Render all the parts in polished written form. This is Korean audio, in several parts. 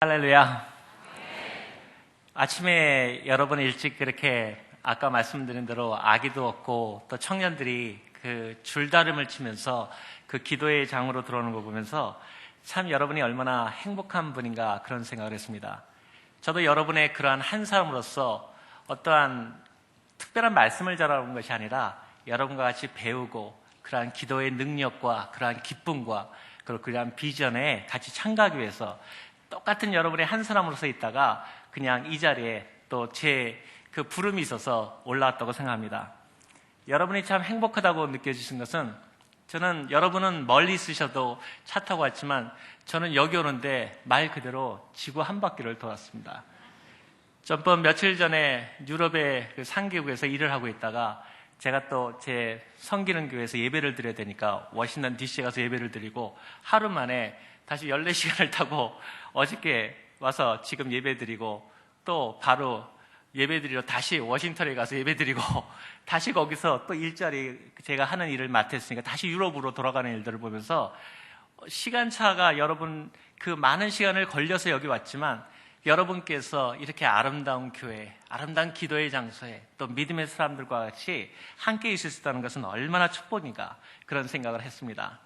할렐루야. 아침에 여러분 일찍 그렇게 아까 말씀드린 대로 아기도 없고 또 청년들이 그 줄다름을 치면서 그 기도의 장으로 들어오는 거 보면서 참 여러분이 얼마나 행복한 분인가 그런 생각을 했습니다. 저도 여러분의 그러한 한 사람으로서 어떠한 특별한 말씀을 전하는 것이 아니라 여러분과 같이 배우고 그러한 기도의 능력과 그러한 기쁨과 그리고 그러한 비전에 같이 참가하기 위해서 똑같은 여러분의 한 사람으로서 있다가 그냥 이 자리에 또 제 그 부름이 있어서 올라왔다고 생각합니다. 여러분이 참 행복하다고 느껴지신 것은 저는 여러분은 멀리 있으셔도 차 타고 왔지만 저는 여기 오는데 말 그대로 지구 한 바퀴를 돌았습니다. 전번 며칠 전에 유럽의 그 상계국에서 일을 하고 있다가 제가 또 제 섬기는 교회에서 예배를 드려야 되니까 워싱턴 DC에 가서 예배를 드리고 하루 만에 다시 14시간을 타고 어저께 와서 지금 예배 드리고 또 바로 예배 드리러 다시 워싱턴에 가서 예배 드리고 다시 거기서 또 일자리 제가 하는 일을 맡았으니까 다시 유럽으로 돌아가는 일들을 보면서 시간차가 여러분 그 많은 시간을 걸려서 여기 왔지만 여러분께서 이렇게 아름다운 교회, 아름다운 기도의 장소에 또 믿음의 사람들과 같이 함께 있을 수 있다는 것은 얼마나 축복인가 그런 생각을 했습니다.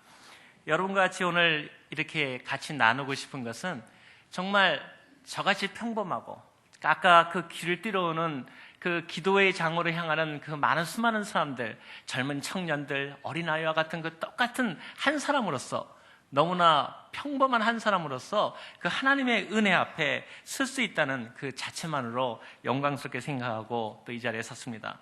여러분과 같이 오늘 이렇게 같이 나누고 싶은 것은 정말 저같이 평범하고 아까 그 길을 뛰어오는 그 기도의 장으로 향하는 그 많은 수많은 사람들, 젊은 청년들, 어린아이와 같은 그 똑같은 한 사람으로서 너무나 평범한 한 사람으로서 그 하나님의 은혜 앞에 설 수 있다는 그 자체만으로 영광스럽게 생각하고 또 이 자리에 섰습니다.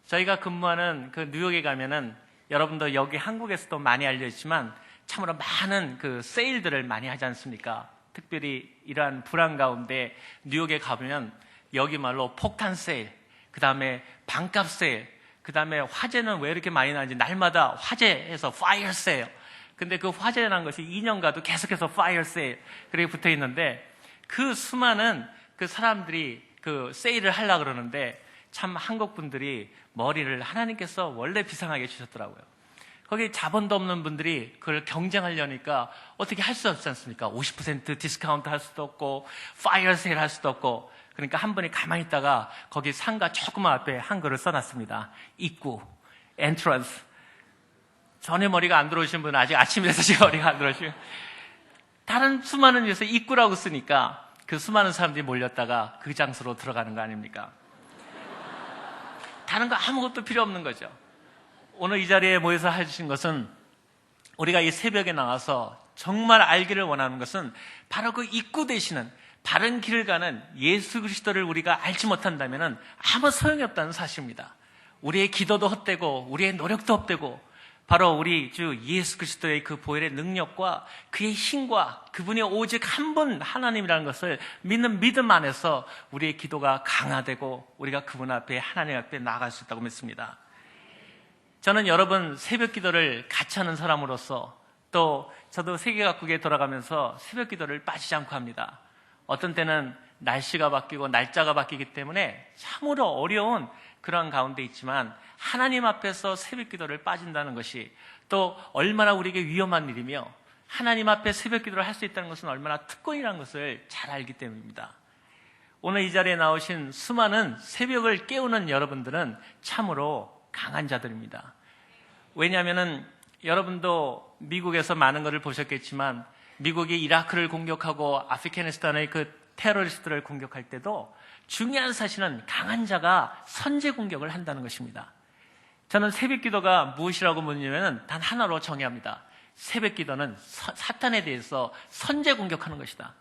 저희가 근무하는 그 뉴욕에 가면은 여러분도 여기 한국에서도 많이 알려있지만 참으로 많은 그 세일들을 많이 하지 않습니까? 특별히 이러한 불안 가운데 뉴욕에 가보면 여기 말로 폭탄 세일, 그 다음에 반값 세일, 그 다음에 화재는 왜 이렇게 많이 나는지 날마다 화재에서 파이어 세일. 근데 그 화재라는 것이 2년가도 계속해서 파이어 세일 그렇게 붙어 있는데 그 수많은 그 사람들이 그 세일을 하려고 그러는데 참 한국 분들이 머리를 하나님께서 원래 비상하게 주셨더라고요. 거기 자본도 없는 분들이 그걸 경쟁하려니까 어떻게 할 수 없지 않습니까? 50% 디스카운트 할 수도 없고 파이어 세일 할 수도 없고 그러니까 한 분이 가만히 있다가 거기 상가 조그만 앞에 한글을 써놨습니다. 입구, 엔트런스. 전에 머리가 안 들어오신 분은 아직 아침이라서 제 머리가 안 들어오시고 다른 수많은 데서 입구라고 쓰니까 그 수많은 사람들이 몰렸다가 그 장소로 들어가는 거 아닙니까? 다른 거 아무것도 필요 없는 거죠. 오늘 이 자리에 모여서 해주신 것은 우리가 이 새벽에 나와서 정말 알기를 원하는 것은 바로 그 입구 되시는 바른 길을 가는 예수 그리스도를 우리가 알지 못한다면 아무 소용이 없다는 사실입니다. 우리의 기도도 헛되고 우리의 노력도 헛되고 바로 우리 주 예수 그리스도의 그 보혈의 능력과 그의 힘과 그분이 오직 한 분 하나님이라는 것을 믿는 믿음 안에서 우리의 기도가 강화되고 우리가 그분 앞에 하나님 앞에 나아갈 수 있다고 믿습니다. 저는 여러분 새벽 기도를 같이 하는 사람으로서 또 저도 세계각국에 돌아가면서 새벽 기도를 빠지지 않고 합니다. 어떤 때는 날씨가 바뀌고 날짜가 바뀌기 때문에 참으로 어려운 그런 가운데 있지만 하나님 앞에서 새벽 기도를 빠진다는 것이 또 얼마나 우리에게 위험한 일이며 하나님 앞에 새벽 기도를 할 수 있다는 것은 얼마나 특권이라는 것을 잘 알기 때문입니다. 오늘 이 자리에 나오신 수많은 새벽을 깨우는 여러분들은 참으로 강한 자들입니다. 왜냐하면 여러분도 미국에서 많은 것을 보셨겠지만 미국이 이라크를 공격하고 아프가니스탄의 그 테러리스트를 공격할 때도 중요한 사실은 강한 자가 선제 공격을 한다는 것입니다. 저는 새벽 기도가 무엇이라고 묻냐면 단 하나로 정의합니다. 새벽 기도는 사탄에 대해서 선제 공격하는 것이다.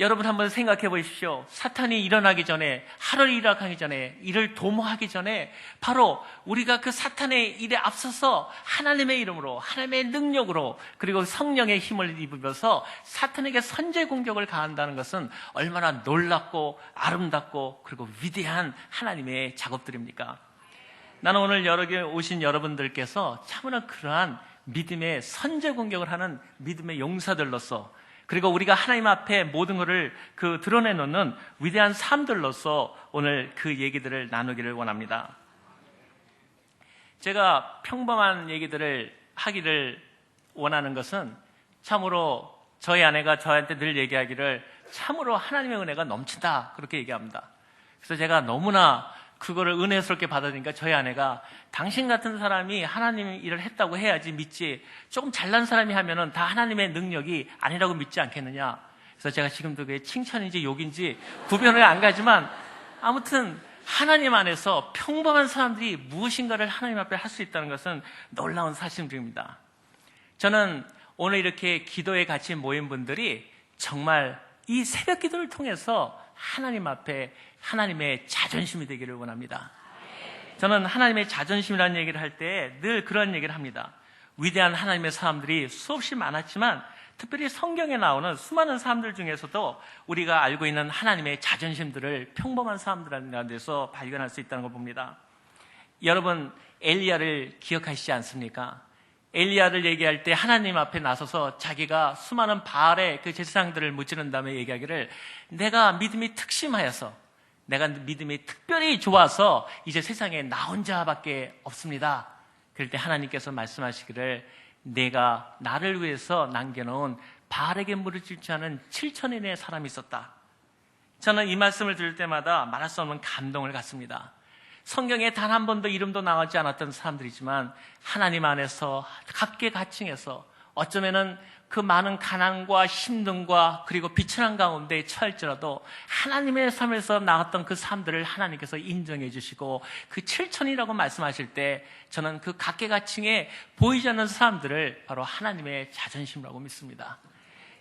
여러분 한번 생각해 보십시오. 사탄이 일어나기 전에, 하루를 일어나기 전에, 이를 도모하기 전에 바로 우리가 그 사탄의 일에 앞서서 하나님의 이름으로, 하나님의 능력으로 그리고 성령의 힘을 입으면서 사탄에게 선제 공격을 가한다는 것은 얼마나 놀랍고 아름답고 그리고 위대한 하나님의 작업들입니까? 나는 오늘 여기 오신 여러분들께서 참으로 그러한 믿음의 선제 공격을 하는 믿음의 용사들로서 그리고 우리가 하나님 앞에 모든 것을 드러내놓는 위대한 삶들로서 오늘 그 얘기들을 나누기를 원합니다. 제가 평범한 얘기들을 하기를 원하는 것은 참으로 저희 아내가 저한테 늘 얘기하기를 참으로 하나님의 은혜가 넘친다 그렇게 얘기합니다. 그래서 제가 너무나 그거를 은혜스럽게 받아들이니까 저희 아내가 당신 같은 사람이 하나님 일을 했다고 해야지 믿지, 조금 잘난 사람이 하면은 다 하나님의 능력이 아니라고 믿지 않겠느냐. 그래서 제가 지금도 그게 칭찬인지 욕인지 구별을 안 가지만 아무튼 하나님 안에서 평범한 사람들이 무엇인가를 하나님 앞에 할 수 있다는 것은 놀라운 사실입니다. 저는 오늘 이렇게 기도에 같이 모인 분들이 정말 이 새벽 기도를 통해서 하나님 앞에 하나님의 자존심이 되기를 원합니다. 저는 하나님의 자존심이라는 얘기를 할 때 늘 그런 얘기를 합니다. 위대한 하나님의 사람들이 수없이 많았지만 특별히 성경에 나오는 수많은 사람들 중에서도 우리가 알고 있는 하나님의 자존심들을 평범한 사람들 데서 발견할 수 있다는 걸 봅니다. 여러분, 엘리야를 기억하시지 않습니까? 엘리야를 얘기할 때 하나님 앞에 나서서 자기가 수많은 바알의 그 제사장들을 무찌른 다음에 얘기하기를 내가 믿음이 특심하여서, 내가 믿음이 특별히 좋아서 이제 세상에 나 혼자밖에 없습니다. 그럴 때 하나님께서 말씀하시기를 내가 나를 위해서 남겨놓은 바알에게 무릎짓지 않은 7,000인의 사람이 있었다. 저는 이 말씀을 들을 때마다 말할 수 없는 감동을 갖습니다. 성경에 단 한 번도 이름도 나오지 않았던 사람들이지만 하나님 안에서 각계각층에서 어쩌면은 그 많은 가난과 힘듦과 그리고 비천한 가운데 처할지라도 하나님의 삶에서 나왔던 그 사람들을 하나님께서 인정해 주시고 그 7,000이라고 말씀하실 때 저는 그 각계각층에 보이지 않는 사람들을 바로 하나님의 자존심이라고 믿습니다.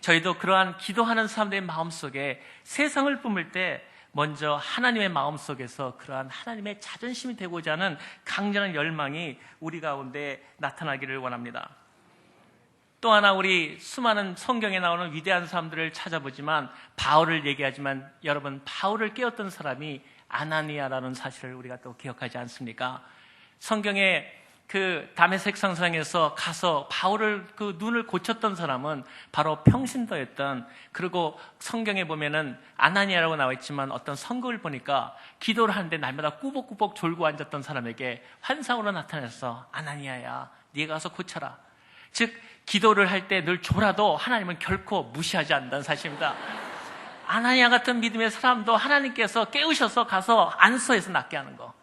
저희도 그러한 기도하는 사람들의 마음속에 세상을 뿜을 때 먼저 하나님의 마음속에서 그러한 하나님의 자존심이 되고자 하는 강렬한 열망이 우리 가운데 나타나기를 원합니다. 또 하나, 우리 수많은 성경에 나오는 위대한 사람들을 찾아보지만 바울을 얘기하지만 여러분, 바울을 깨웠던 사람이 아나니아라는 사실을 우리가 또 기억하지 않습니까? 성경에 그 다메섹 성상에서 가서 바울을 그 눈을 고쳤던 사람은 바로 평신도였던, 그리고 성경에 보면은 아나니아라고 나와 있지만 어떤 성경을 보니까 기도를 하는데 날마다 꾸벅꾸벅 졸고 앉았던 사람에게 환상으로 나타나서 아나니아야, 네가 가서 고쳐라. 즉 기도를 할 때 늘 졸아도 하나님은 결코 무시하지 않는다는 사실입니다. 아나니아 같은 믿음의 사람도 하나님께서 깨우셔서 가서 안수해서 낫게 하는 거.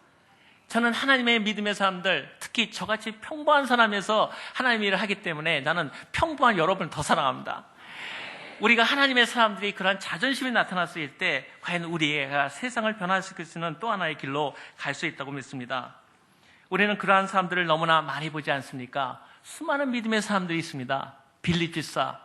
저는 하나님의 믿음의 사람들, 특히 저같이 평범한 사람에서 하나님의 일을 하기 때문에 나는 평범한 여러분을 더 사랑합니다. 우리가 하나님의 사람들이 그런 자존심이 나타났을 때 과연 우리가 세상을 변화시킬 수 있는 또 하나의 길로 갈 수 있다고 믿습니다. 우리는 그러한 사람들을 너무나 많이 보지 않습니까? 수많은 믿음의 사람들이 있습니다. 빌립 집사,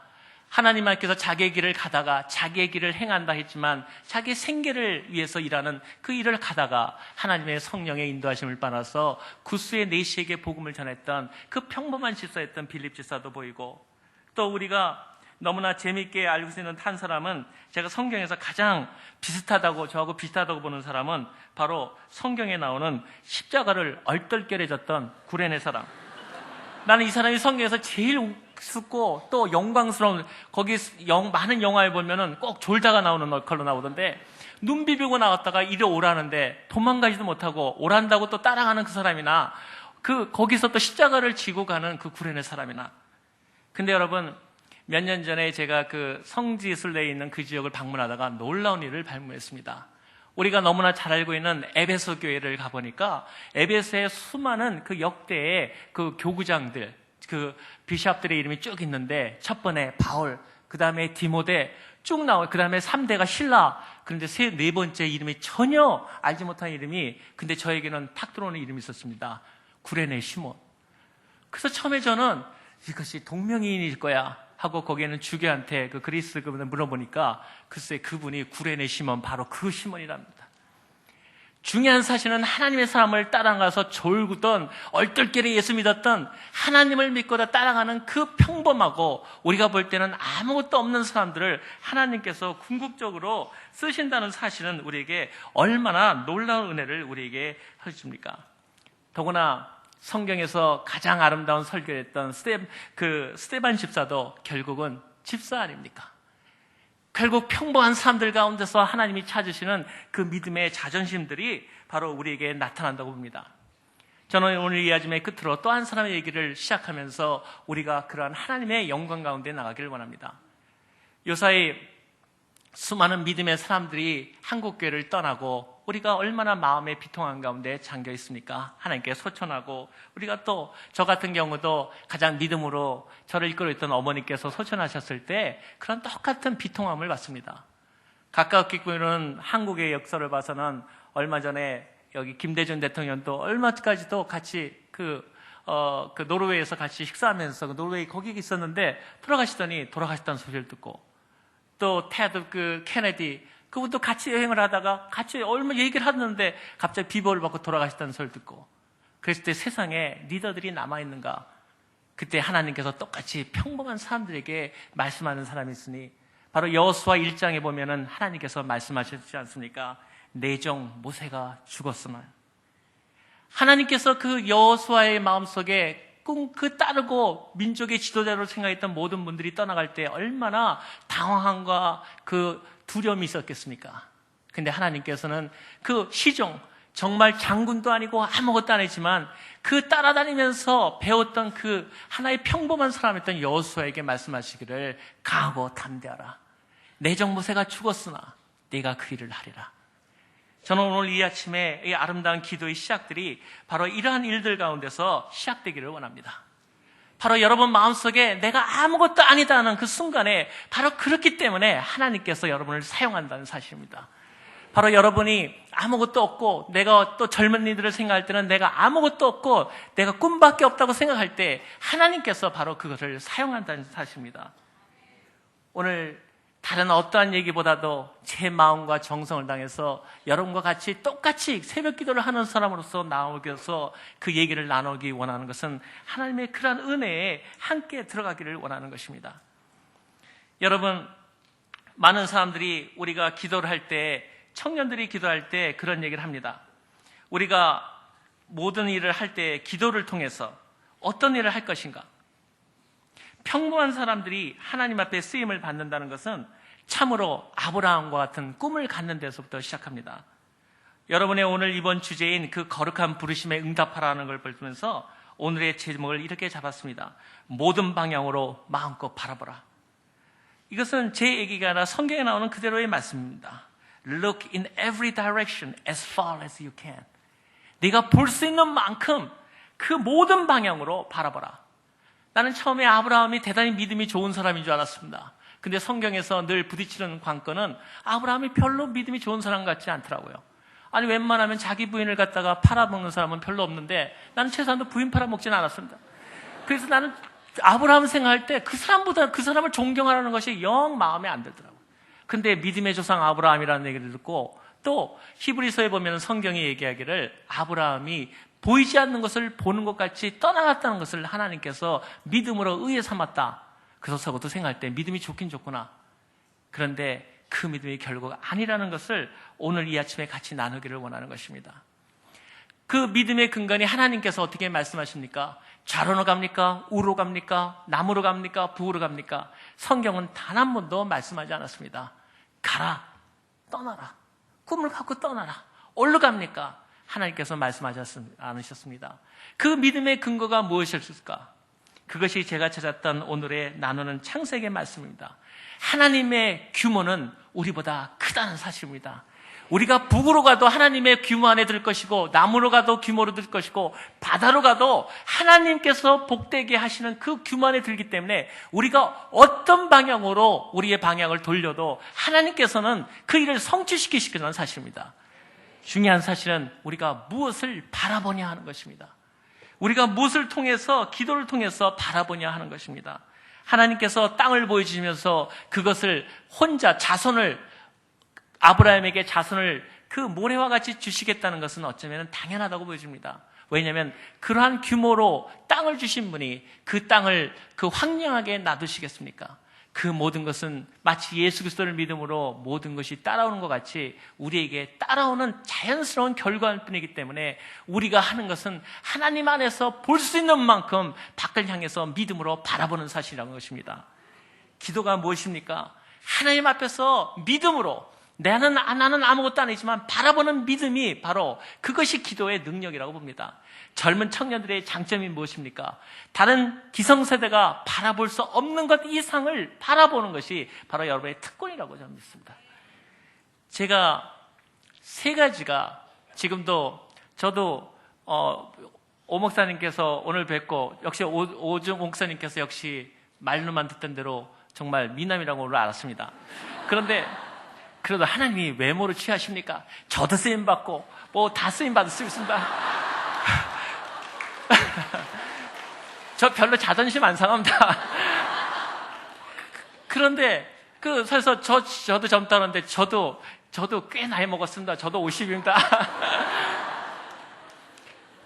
하나님께서 자기의 길을 가다가 자기의 길을 행한다 했지만 자기의 생계를 위해서 일하는 그 일을 가다가 하나님의 성령의 인도하심을 받아서 구스의 내시에게 복음을 전했던 그 평범한 집사였던 빌립 집사도 보이고, 또 우리가 너무나 재미있게 알고 있는 한 사람은, 제가 성경에서 가장 비슷하다고, 저하고 비슷하다고 보는 사람은 바로 성경에 나오는 십자가를 얼떨결에 졌던 구레네 사람. 나는 이 사람이 성경에서 제일 웃고 또 영광스러운, 거기 많은 영화에 보면은 꼭 졸다가 나오는 걸로 나오던데, 눈 비비고 나왔다가 이리 오라는데 도망가지도 못하고 오란다고 또 따라가는 그 사람이나, 거기서 또 십자가를 지고 가는 그 구레네 사람이나. 근데 여러분, 몇 년 전에 제가 그 성지순례에 있는 그 지역을 방문하다가 놀라운 일을 발견했습니다. 우리가 너무나 잘 알고 있는 에베소 교회를 가보니까 에베소에 수많은 그 역대의 그 교구장들, 그 비샵들의 이름이 쭉 있는데, 첫 번에 바울, 그 다음에 디모데 쭉 나와요. 그 다음에 3대가 신라. 그런데 네 번째 이름이 전혀 알지 못한 이름이, 근데 저에게는 탁 들어오는 이름이 있었습니다. 구레네 시몬. 그래서 처음에 저는 이것이 동명이인일 거야 하고 거기에는 주교한테 그 그리스 그분을 물어보니까 글쎄 그분이 구레네 시몬, 바로 그 시몬이랍니다. 중요한 사실은 하나님의 사람을 따라가서 졸구던 얼떨결에 예수 믿었던, 하나님을 믿고 따라가는 그 평범하고 우리가 볼 때는 아무것도 없는 사람들을 하나님께서 궁극적으로 쓰신다는 사실은 우리에게 얼마나 놀라운 은혜를 우리에게 해줍니까? 더구나 성경에서 가장 아름다운 설교를 했던 스데반 집사도 결국은 집사 아닙니까? 결국 평범한 사람들 가운데서 하나님이 찾으시는 그 믿음의 자존심들이 바로 우리에게 나타난다고 봅니다. 저는 오늘 이 아침의 끝으로 또 한 사람의 얘기를 시작하면서 우리가 그러한 하나님의 영광 가운데 나가기를 원합니다. 요사이 수많은 믿음의 사람들이 한국교회를 떠나고 우리가 얼마나 마음의 비통한 가운데 잠겨 있습니까? 하나님께 소천하고, 우리가 또 저 같은 경우도 가장 믿음으로 저를 이끌어 있던 어머니께서 소천하셨을 때 그런 똑같은 비통함을 받습니다. 가까웠기 때문에 한국의 역사를 봐서는 얼마 전에 여기 김대중 대통령도 얼마까지도 같이 그 노르웨이에서 같이 식사하면서 노르웨이 거기 있었는데 돌아가셨다는 소리를 듣고, 또 테드 케네디 그분도 같이 여행을 하다가 같이 얼마 얘기를 하는데 갑자기 비보를 받고 돌아가셨다는 소리를 듣고, 그랬을 때 세상에 리더들이 남아있는가? 그때 하나님께서 똑같이 평범한 사람들에게 말씀하는 사람이 있으니 바로 여호수아 1장에 보면은 하나님께서 말씀하셨지 않습니까? 내 종 모세가 죽었으나. 하나님께서 그 여호수아의 마음속에 그 따르고 민족의 지도자로 생각했던 모든 분들이 떠나갈 때 얼마나 당황함과 그 두려움이 있었겠습니까? 근데 하나님께서는 그 시종, 정말 장군도 아니고 아무것도 아니지만 그 따라다니면서 배웠던 그 하나의 평범한 사람이었던 여호수아에게 말씀하시기를 강하고 담대하라. 내 종 모세가 죽었으나 네가 그 일을 하리라. 저는 오늘 이 아침에 이 아름다운 기도의 시작들이 바로 이러한 일들 가운데서 시작되기를 원합니다. 바로 여러분 마음속에 내가 아무것도 아니다 하는 그 순간에 바로 그렇기 때문에 하나님께서 여러분을 사용한다는 사실입니다. 바로 여러분이 아무것도 없고, 내가 또 젊은이들을 생각할 때는 내가 아무것도 없고 내가 꿈밖에 없다고 생각할 때 하나님께서 바로 그것을 사용한다는 사실입니다. 오늘 다른 어떠한 얘기보다도 제 마음과 정성을 당해서 여러분과 같이 똑같이 새벽 기도를 하는 사람으로서 나오셔서 그 얘기를 나누기 원하는 것은 하나님의 그러한 은혜에 함께 들어가기를 원하는 것입니다. 여러분, 많은 사람들이 우리가 기도를 할 때, 청년들이 기도할 때 그런 얘기를 합니다. 우리가 모든 일을 할 때 기도를 통해서 어떤 일을 할 것인가? 평범한 사람들이 하나님 앞에 쓰임을 받는다는 것은 참으로 아브라함과 같은 꿈을 갖는 데서부터 시작합니다. 여러분의 오늘 이번 주제인 그 거룩한 부르심에 응답하라는 걸 보면서 오늘의 제목을 이렇게 잡았습니다. 모든 방향으로 마음껏 바라보라. 이것은 제 얘기가 아니라 성경에 나오는 그대로의 말씀입니다. Look in every direction as far as you can. 네가 볼 수 있는 만큼 그 모든 방향으로 바라보라. 나는 처음에 아브라함이 대단히 믿음이 좋은 사람인 줄 알았습니다. 근데 성경에서 늘 부딪히는 관건은 아브라함이 별로 믿음이 좋은 사람 같지 않더라고요. 아니, 웬만하면 자기 부인을 갖다가 팔아먹는 사람은 별로 없는데 나는 최소한도 부인 팔아먹지는 않았습니다. 그래서 나는 아브라함 생각할 때 그 사람보다 그 사람을 존경하라는 것이 영 마음에 안 들더라고요. 근데 믿음의 조상 아브라함이라는 얘기를 듣고, 또 히브리서에 보면 성경이 얘기하기를 아브라함이 보이지 않는 것을 보는 것 같이 떠나갔다는 것을 하나님께서 믿음으로 의에 삼았다. 그래서 그것도 생각할 때 믿음이 좋긴 좋구나. 그런데 그 믿음이 결국 아니라는 것을 오늘 이 아침에 같이 나누기를 원하는 것입니다. 그 믿음의 근간이 하나님께서 어떻게 말씀하십니까? 좌로로 갑니까? 우로 갑니까? 남으로 갑니까? 북으로 갑니까? 성경은 단 한 번도 말씀하지 않았습니다. 가라, 떠나라, 꿈을 갖고 떠나라. 어디로 갑니까? 하나님께서 말씀하지 않으셨습니다. 그 믿음의 근거가 무엇이었을까? 그것이 제가 찾았던 오늘의 나누는 창세기의 말씀입니다. 하나님의 규모는 우리보다 크다는 사실입니다. 우리가 북으로 가도 하나님의 규모 안에 들 것이고, 남으로 가도 규모로 들 것이고, 바다로 가도 하나님께서 복되게 하시는 그 규모 안에 들기 때문에 우리가 어떤 방향으로 우리의 방향을 돌려도 하나님께서는 그 일을 성취시키시는 사실입니다. 중요한 사실은 우리가 무엇을 바라보냐 하는 것입니다. 우리가 무엇을 통해서, 기도를 통해서 바라보냐 하는 것입니다. 하나님께서 땅을 보여주시면서 그것을 혼자 아브라함에게 자손을 그 모래와 같이 주시겠다는 것은 어쩌면 당연하다고 보여집니다. 왜냐하면 그러한 규모로 땅을 주신 분이 그 땅을 그 황량하게 놔두시겠습니까? 그 모든 것은 마치 예수 그리스도를 믿음으로 모든 것이 따라오는 것 같이 우리에게 따라오는 자연스러운 결과일 뿐이기 때문에 우리가 하는 것은 하나님 안에서 볼 수 있는 만큼 밖을 향해서 믿음으로 바라보는 사실이라는 것입니다. 기도가 무엇입니까? 하나님 앞에서 믿음으로 나는 아무것도 아니지만 바라보는 믿음이 바로 그것이 기도의 능력이라고 봅니다. 젊은 청년들의 장점이 무엇입니까? 다른 기성세대가 바라볼 수 없는 것 이상을 바라보는 것이 바로 여러분의 특권이라고 저는 믿습니다. 제가 세 가지가 지금도 저도 오 목사님께서 오늘 뵙고 역시 오중 목사님께서 역시 말로만 듣던 대로 정말 미남이라고 오늘 알았습니다. 그런데 그래도 하나님이 외모를 취하십니까? 저도 쓰임받고 뭐 다 쓰임받을 수 있습니다. 저 별로 자존심 안 상합니다. 그런데 그래서 저도 젊다는데 저도 꽤 나이 먹었습니다. 저도 50입니다.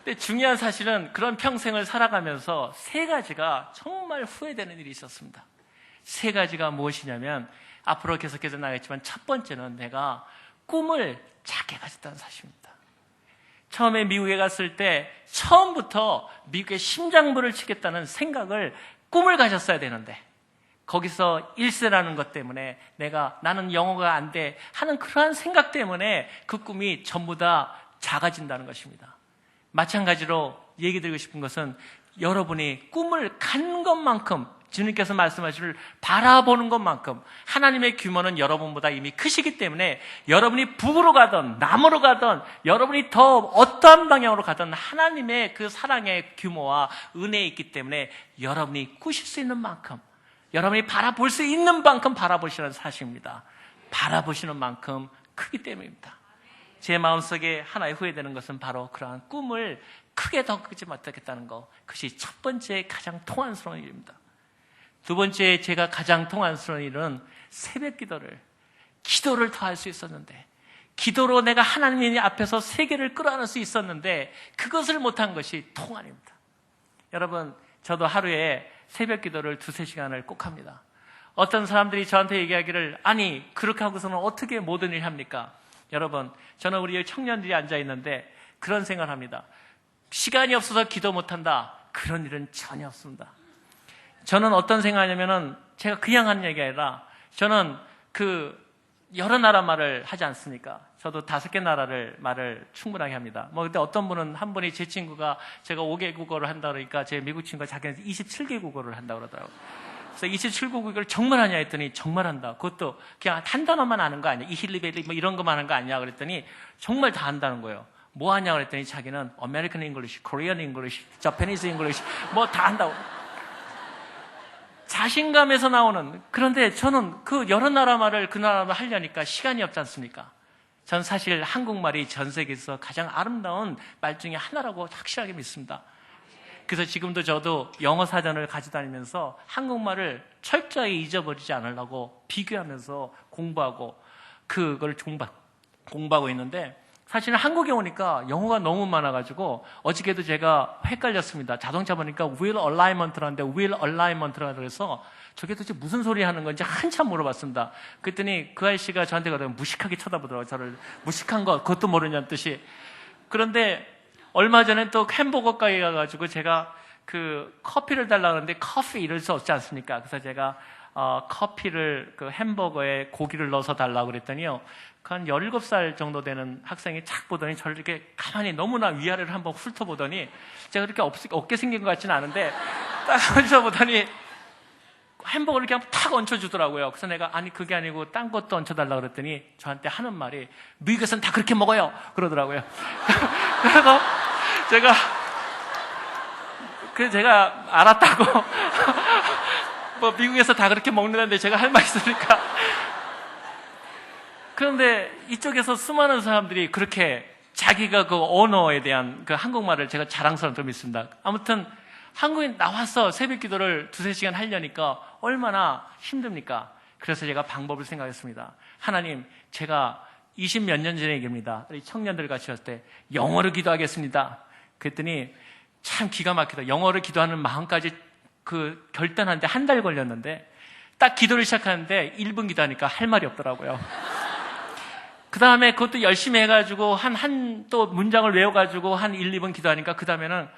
근데 중요한 사실은 그런 평생을 살아가면서 세 가지가 정말 후회되는 일이 있었습니다. 세 가지가 무엇이냐면 앞으로 계속해서 나가겠지만 첫 번째는 내가 꿈을 작게 가졌다는 사실입니다. 처음에 미국에 갔을 때 처음부터 미국의 심장부를 치겠다는 생각을 꿈을 가졌어야 되는데 거기서 1세라는 것 때문에 나는 영어가 안 돼 하는 그러한 생각 때문에 그 꿈이 전부 다 작아진다는 것입니다. 마찬가지로 얘기 드리고 싶은 것은 여러분이 꿈을 간 것만큼 주님께서 말씀하시기를 바라보는 것만큼 하나님의 규모는 여러분보다 이미 크시기 때문에 여러분이 북으로 가든 남으로 가든 여러분이 더 어떠한 방향으로 가든 하나님의 그 사랑의 규모와 은혜에 있기 때문에 여러분이 꾸실 수 있는 만큼 여러분이 바라볼 수 있는 만큼 바라보시는 사실입니다. 바라보시는 만큼 크기 때문입니다. 제 마음속에 하나의 후회되는 것은 바로 그러한 꿈을 크게 더 크지 못하겠다는 것, 그것이 첫 번째 가장 통한스러운 일입니다. 두 번째 제가 가장 통한스러운 일은 새벽 기도를 더 할 수 있었는데 기도로 내가 하나님 앞에서 세계를 끌어안을 수 있었는데 그것을 못한 것이 통한입니다. 여러분, 저도 하루에 새벽 기도를 2-3시간을 꼭 합니다. 어떤 사람들이 저한테 얘기하기를 아니 그렇게 하고서는 어떻게 모든 일 합니까? 여러분, 저는 우리 청년들이 앉아있는데 그런 생각을 합니다. 시간이 없어서 기도 못한다. 그런 일은 전혀 없습니다. 저는 어떤 생각하냐면은 제가 그냥 하는 얘기가 아니라 저는 여러 나라 말을 하지 않습니까? 저도 5개 나라를 말을 충분하게 합니다. 근데 어떤 분은 한 분이 제 친구가 제가 5개 국어를 한다 그러니까 제 미국 친구가 자기는 27개 국어를 한다 그러더라고요. 그래서 27개 국어를 정말 하냐 했더니 정말 한다. 그것도 그냥 한 단어만 아는 거 아니야? 이힐리벨리 뭐 이런 거만 하는 거 아니야? 그랬더니 정말 다 한다는 거예요. 뭐 하냐 그랬더니 자기는 American English, Korean English, Japanese English 뭐 다 한다고. 자신감에서 나오는. 그런데 저는 그 여러 나라 말을 그 나라 말 하려니까 시간이 없지 않습니까? 전 사실 한국말이 전 세계에서 가장 아름다운 말 중에 하나라고 확실하게 믿습니다. 그래서 지금도 저도 영어 사전을 가져다니면서 한국말을 철저히 잊어버리지 않으려고 비교하면서 공부하고 그걸 공부하고 있는데 사실은 한국에 오니까 영어가 너무 많아가지고 어저께도 제가 헷갈렸습니다. 자동차 보니까 wheel alignment라는데 wheel alignment라 그래서 저게 도대체 무슨 소리 하는 건지 한참 물어봤습니다. 그랬더니 그 아저씨가 저한테 그러면 무식하게 쳐다보더라고요. 저를 무식한 거 그것도 모르냐는 뜻이. 그런데 얼마 전에 또 햄버거 가게 가가지고 제가 커피를 달라고 하는데 커피 이럴 수 없지 않습니까? 그래서 제가 커피를 햄버거에 고기를 넣어서 달라고 그랬더니요. 한 17살 정도 되는 학생이 착 보더니 저를 이렇게 가만히 너무나 위아래를 한번 훑어보더니 제가 그렇게 없게 생긴 것 같지는 않은데 딱 얹어보더니 햄버거를 그냥 탁 얹혀주더라고요. 그래서 내가 아니 그게 아니고 딴 것도 얹혀달라고 그랬더니 저한테 하는 말이 미국에서는 다 그렇게 먹어요 그러더라고요. 그래서 제가 알았다고 뭐 미국에서 다 그렇게 먹는다는데 제가 할 말 있으니까. 그런데 이쪽에서 수많은 사람들이 그렇게 자기가 그 언어에 대한 그 한국말을 제가 자랑스럽게 믿습니다. 아무튼 한국에 나와서 새벽 기도를 2-3시간 하려니까 얼마나 힘듭니까? 그래서 제가 방법을 생각했습니다. 하나님, 제가 20몇 년 전의 얘기입니다. 우리 청년들 같이 왔을 때 영어로 기도하겠습니다. 그랬더니 참 기가 막히다. 영어를 기도하는 마음까지 결단하는데 1달 걸렸는데 딱 기도를 시작하는데 1분 기도하니까 할 말이 없더라고요. 그 다음에 그것도 열심히 해가지고 또 문장을 외워가지고 한 1-2분 기도하니까 그 다음에는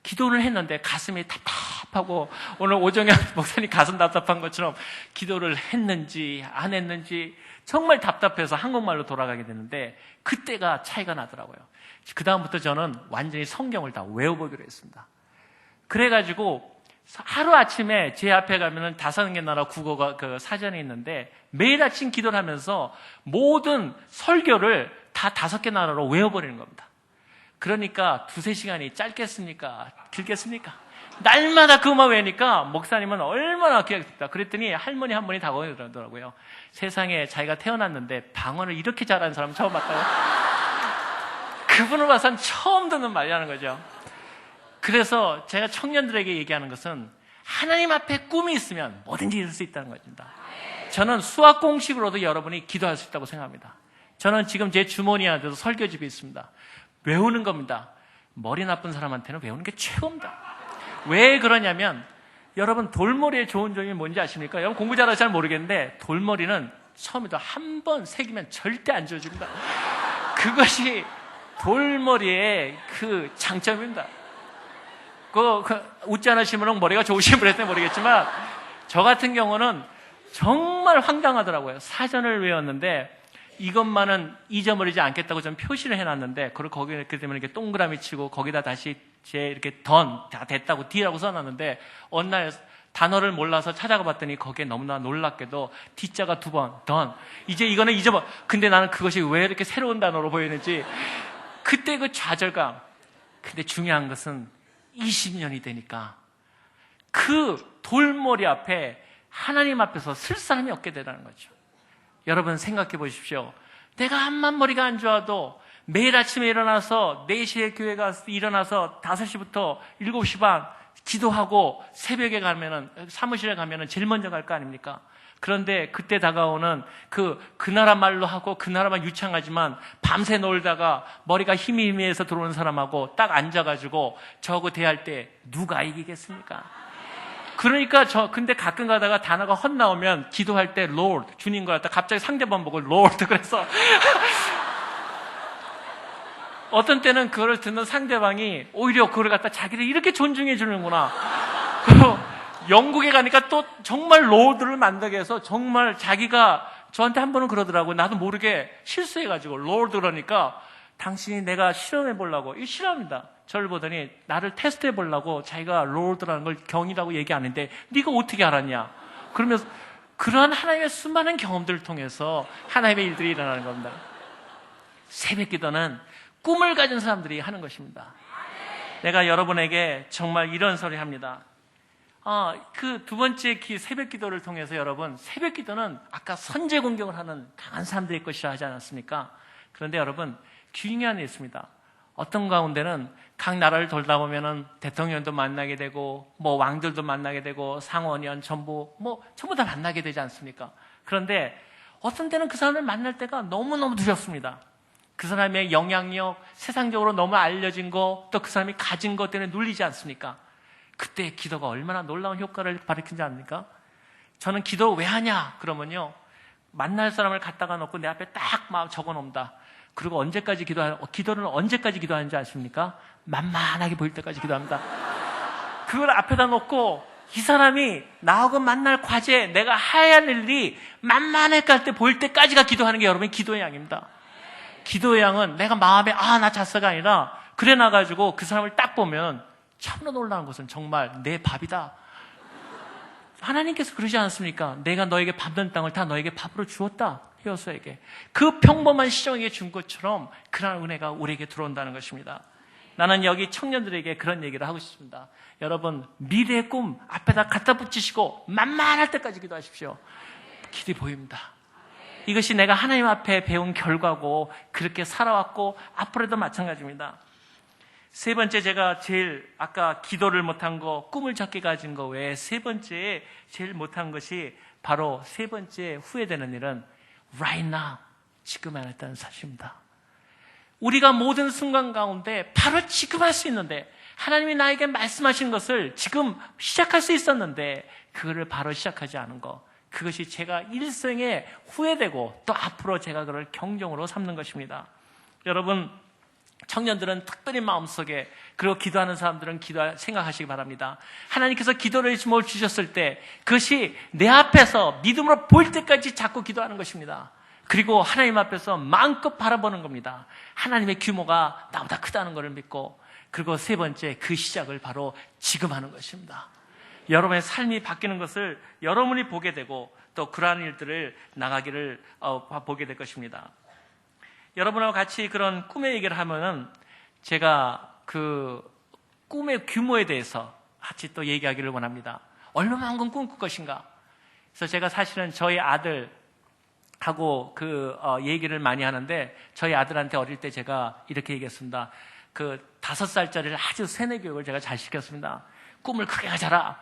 기도를 했는데 가슴이 답답하고 오늘 오정현 목사님 가슴 답답한 것처럼 기도를 했는지 안 했는지 정말 답답해서 한국말로 돌아가게 되는데 그때가 차이가 나더라고요. 그 다음부터 저는 완전히 성경을 다 외워보기로 했습니다. 그래가지고 하루아침에 제 앞에 가면은 5개 나라 국어가 그 사전이 있는데 매일 아침 기도를 하면서 모든 설교를 다 5개 나라로 외워버리는 겁니다. 그러니까 2-3시간이 짧겠습니까? 길겠습니까? 날마다 그것만 외우니까 목사님은 얼마나 귀하겠다. 그랬더니 할머니 한 분이 다가오더라고요. 그러더라고요. 세상에 자기가 태어났는데 방언을 이렇게 잘하는 사람 처음 봤다고. 그분을 봐서는 처음 듣는 말이라는 거죠. 그래서 제가 청년들에게 얘기하는 것은 하나님 앞에 꿈이 있으면 뭐든지 이룰 수 있다는 것입니다. 저는 수학 공식으로도 여러분이 기도할 수 있다고 생각합니다. 저는 지금 제 주머니 안에도 설교집이 있습니다. 외우는 겁니다. 머리 나쁜 사람한테는 외우는 게 최고입니다. 왜 그러냐면 여러분 돌머리의 좋은 점이 뭔지 아십니까? 여러분 공부 잘하지 잘 모르겠는데 돌머리는 처음에도 한 번 새기면 절대 안 지워집니다. 그것이 돌머리의 그 장점입니다. 웃지 않으시면 머리가 좋으신 분한테 모르겠지만 저 같은 경우는 정말 황당하더라고요. 사전을 외웠는데 이것만은 잊어버리지 않겠다고 좀 표시를 해놨는데 그걸 거기에 이렇게 되면 이렇게 동그라미 치고 거기다 다시 제 이렇게 다 됐다고 D라고 써놨는데 어느 날 단어를 몰라서 찾아가 봤더니 거기에 너무나 놀랍게도 D자가 2번 던 이제 이거는 잊어버. 근데 나는 그것이 왜 이렇게 새로운 단어로 보이는지 그때 그 좌절감. 근데 중요한 것은 20년이 되니까 그 돌머리 앞에 하나님 앞에서 쓸 사람이 없게 되라는 거죠. 여러분 생각해 보십시오. 내가 암만 머리가 안 좋아도 매일 아침에 일어나서 4시에 교회 가서 일어나서 5시부터 7시 반 기도하고 새벽에 가면은 사무실에 가면은 제일 먼저 갈 거 아닙니까? 그런데 그때 다가오는 그 나라 말로 하고 그 나라만 유창하지만 밤새 놀다가 머리가 희미해서 들어오는 사람하고 딱 앉아가지고 저하고 대할 때 누가 이기겠습니까? 그러니까 근데 가끔 가다가 단어가 헛 나오면 기도할 때 Lord, 주님 걸 갖다 갑자기 상대방 보고 Lord 그래서 어떤 때는 그걸 듣는 상대방이 오히려 그걸 갖다 자기를 이렇게 존중해 주는구나. 영국에 가니까 또 정말 로드를 만나게 해서 정말 자기가 저한테 한 번은 그러더라고요. 나도 모르게 실수해가지고 로드 그러니까 당신이 내가 실험해 보려고 이거 실험입니다. 저를 보더니 나를 테스트해 보려고 자기가 로드라는 걸 경이라고 얘기 안 했는데 네가 어떻게 알았냐. 그러면서 그러한 하나님의 수많은 경험들을 통해서 하나님의 일들이 일어나는 겁니다. 새벽 기도는 꿈을 가진 사람들이 하는 것입니다. 내가 여러분에게 정말 이런 소리 합니다. 그 2번째 새벽 기도를 통해서 여러분, 새벽 기도는 아까 선제 공격을 하는 강한 사람들의 것이라 하지 않았습니까? 그런데 여러분, 중요한 게 있습니다. 어떤 가운데는 각 나라를 돌다 보면은 대통령도 만나게 되고, 왕들도 만나게 되고, 상원의원 전부 다 만나게 되지 않습니까? 그런데 어떤 때는 그 사람을 만날 때가 너무너무 두렵습니다. 그 사람의 영향력, 세상적으로 너무 알려진 거, 또 그 사람이 가진 것 때문에 눌리지 않습니까? 그때 기도가 얼마나 놀라운 효과를 발휘하지 않습니까? 저는 기도를 왜 하냐? 그러면요. 만날 사람을 갖다가 놓고 내 앞에 딱 막 적어 놓는다. 그리고 기도를 언제까지 기도하는지 아십니까? 만만하게 보일 때까지 기도합니다. 그걸 앞에다 놓고 이 사람이 나하고 만날 과제, 내가 해야 할 일이 만만해 갈 때 보일 때까지가 기도하는 게 여러분의 기도의 양입니다. 기도의 양은 내가 마음에 나 잤어가 아니라 그래 나가지고 그 사람을 딱 보면 참으로 놀라운 것은 정말 내 밥이다. 하나님께서 그러지 않습니까? 내가 너에게 밟는 땅을 다 너에게 밥으로 주었다. 히오스에게. 그 평범한 시종에게 준 것처럼 그런 은혜가 우리에게 들어온다는 것입니다. 나는 여기 청년들에게 그런 얘기를 하고 싶습니다. 여러분, 미래의 꿈 앞에다 갖다 붙이시고 만만할 때까지 기도하십시오. 길이 보입니다. 이것이 내가 하나님 앞에 배운 결과고 그렇게 살아왔고 앞으로도 마찬가지입니다. 세 번째, 제가 제일 아까 기도를 못한 거, 꿈을 작게 가진 거 외에 세 번째 제일 못한 것이 바로 세 번째 후회되는 일은 right now, 지금 안 했다는 사실입니다. 우리가 모든 순간 가운데 바로 지금 할 수 있는데 하나님이 나에게 말씀하신 것을 지금 시작할 수 있었는데 그거를 바로 시작하지 않은 거, 그것이 제가 일생에 후회되고 또 앞으로 제가 그걸 경종으로 삼는 것입니다. 여러분, 청년들은 특별히 마음속에, 그리고 기도하는 사람들은 생각하시기 바랍니다. 하나님께서 기도를 뭘 주셨을 때 그것이 내 앞에서 믿음으로 보일 때까지 자꾸 기도하는 것입니다. 그리고 하나님 앞에서 마음껏 바라보는 겁니다. 하나님의 규모가 나보다 크다는 것을 믿고, 그리고 세 번째, 그 시작을 바로 지금 하는 것입니다. 여러분의 삶이 바뀌는 것을 여러분이 보게 되고 또 그러한 일들을 나가기를 보게 될 것입니다. 여러분하고 같이 그런 꿈의 얘기를 하면은 제가 그 꿈의 규모에 대해서 같이 또 얘기하기를 원합니다. 얼마만큼 꿈꿀 것인가? 그래서 제가 사실은 저희 아들하고 얘기를 많이 하는데, 저희 아들한테 어릴 때 제가 이렇게 얘기했습니다. 5살짜리를 아주 세뇌 교육을 제가 잘 시켰습니다. 꿈을 크게 가져라.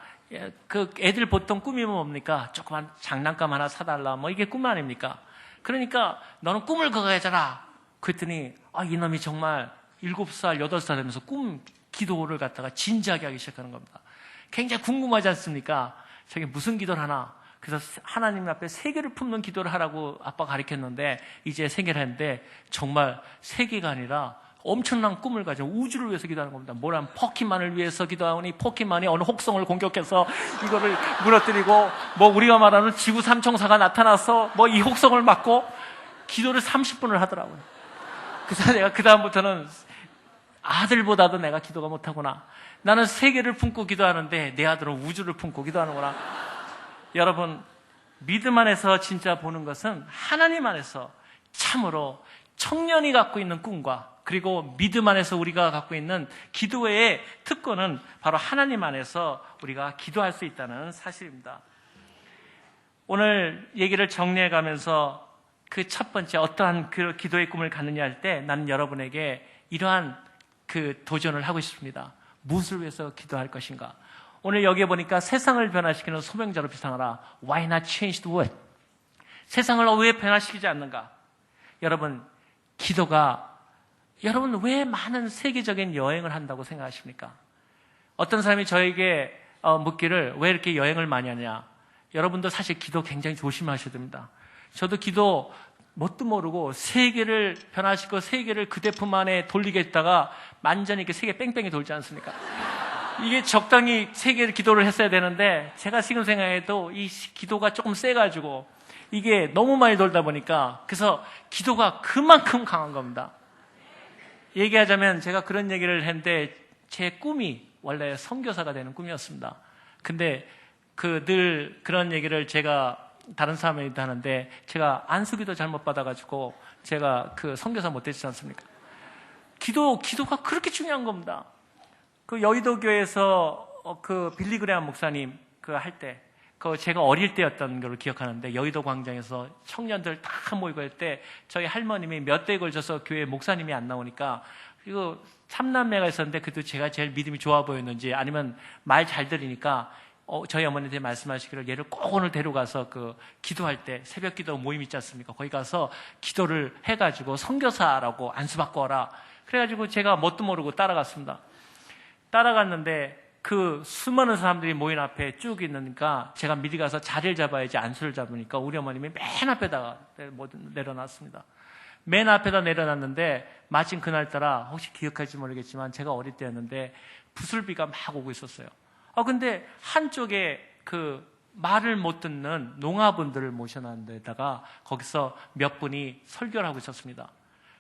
그 애들 보통 꿈이 뭡니까? 조그만 장난감 하나 사달라. 뭐 이게 꿈 아닙니까? 그러니까 너는 꿈을 크게 가져라. 그랬더니 이놈이 정말 7살, 8살 되면서 기도를 갖다가 진지하게 하기 시작하는 겁니다. 굉장히 궁금하지 않습니까? 저게 무슨 기도를 하나? 그래서 하나님 앞에 세계를 품는 기도를 하라고 아빠가 가르쳤는데, 이제 세계를 했는데 정말 세계가 아니라 엄청난 꿈을 가지고 우주를 위해서 기도하는 겁니다. 뭐란 포켓만을 위해서 기도하니 포켓만이 어느 혹성을 공격해서 이거를 무너뜨리고, 뭐 우리가 말하는 지구 삼총사가 나타나서 뭐 이 혹성을 막고, 기도를 30분을 하더라고요. 그래서 내가 그 다음부터는 아들보다도 내가 기도가 못하구나. 나는 세계를 품고 기도하는데 내 아들은 우주를 품고 기도하는구나. 여러분, 믿음 안에서 진짜 보는 것은 하나님 안에서 참으로 청년이 갖고 있는 꿈과, 그리고 믿음 안에서 우리가 갖고 있는 기도의 특권은 바로 하나님 안에서 우리가 기도할 수 있다는 사실입니다. 오늘 얘기를 정리해 가면서 그 첫 번째 어떠한 그 기도의 꿈을 갖느냐 할 때, 나는 여러분에게 이러한 도전을 하고 싶습니다. 무엇을 위해서 기도할 것인가? 오늘 여기에 보니까 세상을 변화시키는 소명자로 비상하라. Why not change the world? 세상을 왜 변화시키지 않는가? 여러분, 여러분 왜 많은 세계적인 여행을 한다고 생각하십니까? 어떤 사람이 저에게 묻기를 왜 이렇게 여행을 많이 하냐? 여러분도 사실 기도 굉장히 조심하셔야 됩니다. 저도 기도 뭣도 모르고 세계를 변화시키고 세계를 그대 품 안에 돌리겠다가 완전히 이렇게 세계 뺑뺑이 돌지 않습니까? 이게 적당히 세계를 기도를 했어야 되는데, 제가 지금 생각해도 이 기도가 조금 세가지고 이게 너무 많이 돌다 보니까, 그래서 기도가 그만큼 강한 겁니다. 얘기하자면 제가 그런 얘기를 했는데, 제 꿈이 원래 선교사가 되는 꿈이었습니다. 근데 늘 그런 얘기를 제가 다른 사람한테 하는데, 제가 안수기도 잘못 받아가지고 제가 선교사 못했지 않습니까? 기도가 그렇게 중요한 겁니다. 여의도 교회에서 빌리그레암 목사님 할 때, 제가 어릴 때였던 걸 기억하는데, 여의도 광장에서 청년들 다 모이고 할 때 저희 할머님이 몇 대에 걸쳐서 교회 목사님이 안 나오니까, 이거 3남매가 있었는데 그래도 제가 제일 믿음이 좋아 보였는지 아니면 말 잘 들으니까 저희 어머니한테 말씀하시기를 얘를 꼭 오늘 데려가서 기도할 때 새벽 기도 모임 있지 않습니까? 거기 가서 기도를 해가지고 선교사라고 안수받고 와라. 그래가지고 제가 뭣도 모르고 따라갔습니다. 따라갔는데 수많은 사람들이 모인 앞에 쭉 있으니까 제가 미리 가서 자리를 잡아야지 안수를 잡으니까 우리 어머님이 맨 앞에다가 내려놨습니다. 맨 앞에다 내려놨는데, 마침 그날따라 혹시 기억할지 모르겠지만 제가 어릴 때였는데 부슬비가 막 오고 있었어요. 근데 한쪽에 말을 못 듣는 농아분들을 모셔놓은 데다가 거기서 몇 분이 설교를 하고 있었습니다.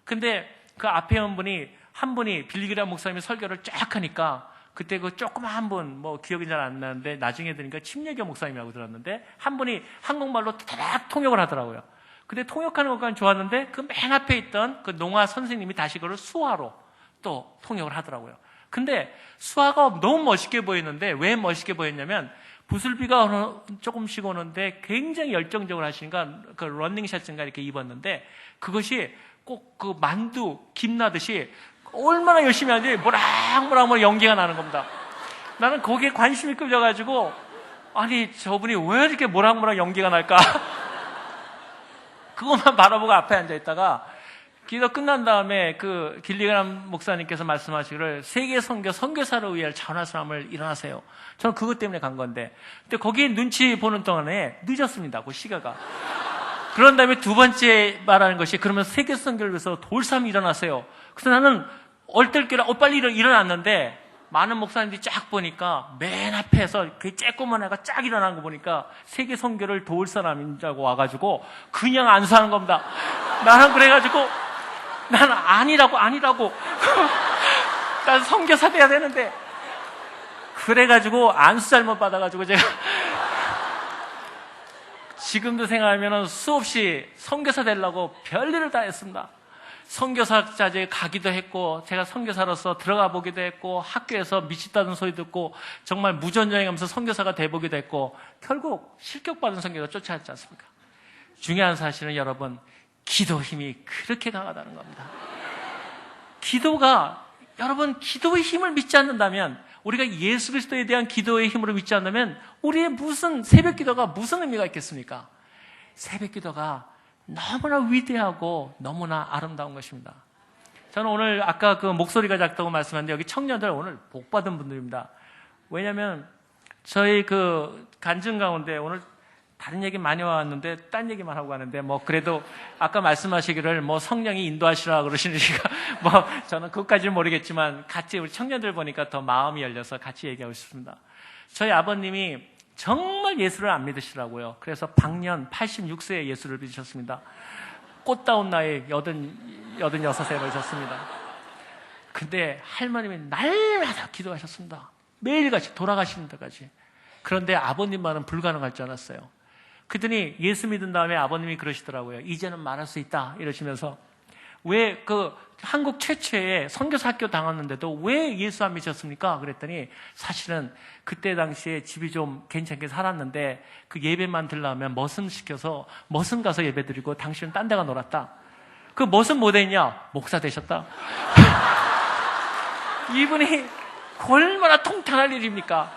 근데 그 앞에 한 분이 빌리그레암 목사님이 설교를 쫙 하니까, 그때 조그만 분, 기억이 잘 안 나는데 나중에 들으니까 침례교 목사님이라고 들었는데, 한 분이 한국말로 딱 통역을 하더라고요. 근데 통역하는 것까지는 좋았는데 맨 앞에 있던 농아 선생님이 다시 그걸 수화로 또 통역을 하더라고요. 근데 수화가 너무 멋있게 보이는데, 왜 멋있게 보였냐면, 부슬비가 조금씩 오는데 굉장히 열정적으로 하시니까 러닝샷인가 이렇게 입었는데, 그것이 꼭 만두 김 나듯이 얼마나 열심히 하는지 모락모락 연기가 나는 겁니다. 나는 거기에 관심이 끌려가지고, 아니 저분이 왜 이렇게 모락모락 연기가 날까? 그것만 바라보고 앞에 앉아있다가, 기도 끝난 다음에 빌리그레암 목사님께서 말씀하시기를 세계 선교사를 위해 전할 사람을 일어나세요. 저는 그것 때문에 간 건데, 근데 거기 눈치 보는 동안에 늦었습니다. 그 시가가. 그런 다음에 두 번째 말하는 것이, 그러면 세계 선교를 위해서 도울 사람이 일어나세요. 그래서 나는 얼떨결에 빨리 일어났는데 많은 목사님들이 쫙 보니까 맨 앞에서 그 쬐꼬만 애가 쫙 일어난 거 보니까 세계 선교를 도울 사람인 줄 알고 와가지고 그냥 안수하는 겁니다. 나는 그래가지고 나는 아니라고 난 선교사 돼야 되는데 그래가지고 안수 잘못 받아가지고 제가 지금도 생각하면 수없이 선교사 되려고 별일을 다 했습니다. 선교사 자제에 가기도 했고 제가 선교사로서 들어가 보기도 했고 학교에서 미쳤다는 소리 듣고 정말 무전여행하면서 선교사가 돼보기도 했고 결국 실격받은 선교사 쫓아왔지 않습니까? 중요한 사실은 여러분 기도 힘이 그렇게 강하다는 겁니다. 여러분 기도의 힘을 믿지 않는다면 우리가 예수 그리스도에 대한 기도의 힘으로 믿지 않는다면 우리의 무슨 새벽 기도가 무슨 의미가 있겠습니까? 새벽 기도가 너무나 위대하고 너무나 아름다운 것입니다. 저는 오늘 아까 그 목소리가 작다고 말씀했는데 여기 청년들 오늘 복 받은 분들입니다. 왜냐하면 저희 그 간증 가운데 오늘 다른 얘기 많이 왔는데 딴 얘기만 하고 가는데 뭐 그래도 아까 말씀하시기를 뭐 성령이 인도하시라 그러시니까 뭐 저는 그것까지는 모르겠지만 같이 우리 청년들 보니까 더 마음이 열려서 같이 얘기하고 싶습니다. 저희 아버님이 정말 예수를 안 믿으시더라고요. 그래서 방년 86세에 예수를 믿으셨습니다. 꽃다운 나이 86세 믿으셨습니다. 근데 할머님이 날마다 기도하셨습니다. 매일같이 돌아가시는 데까지. 그런데 아버님만은 불가능할 줄 알았어요. 그랬더니 예수 믿은 다음에 아버님이 그러시더라고요. 이제는 말할 수 있다 이러시면서 왜 한국 최초의 선교사 학교 다녔는데도 왜 예수 안 믿으셨습니까? 그랬더니 사실은 그때 당시에 집이 좀 괜찮게 살았는데 그 예배만 들려면 머슴 시켜서 머슴 가서 예배 드리고 당신은 딴 데가 놀았다. 그 머슴 뭐 됐냐? 목사 되셨다. 이분이 얼마나 통탄할 일입니까?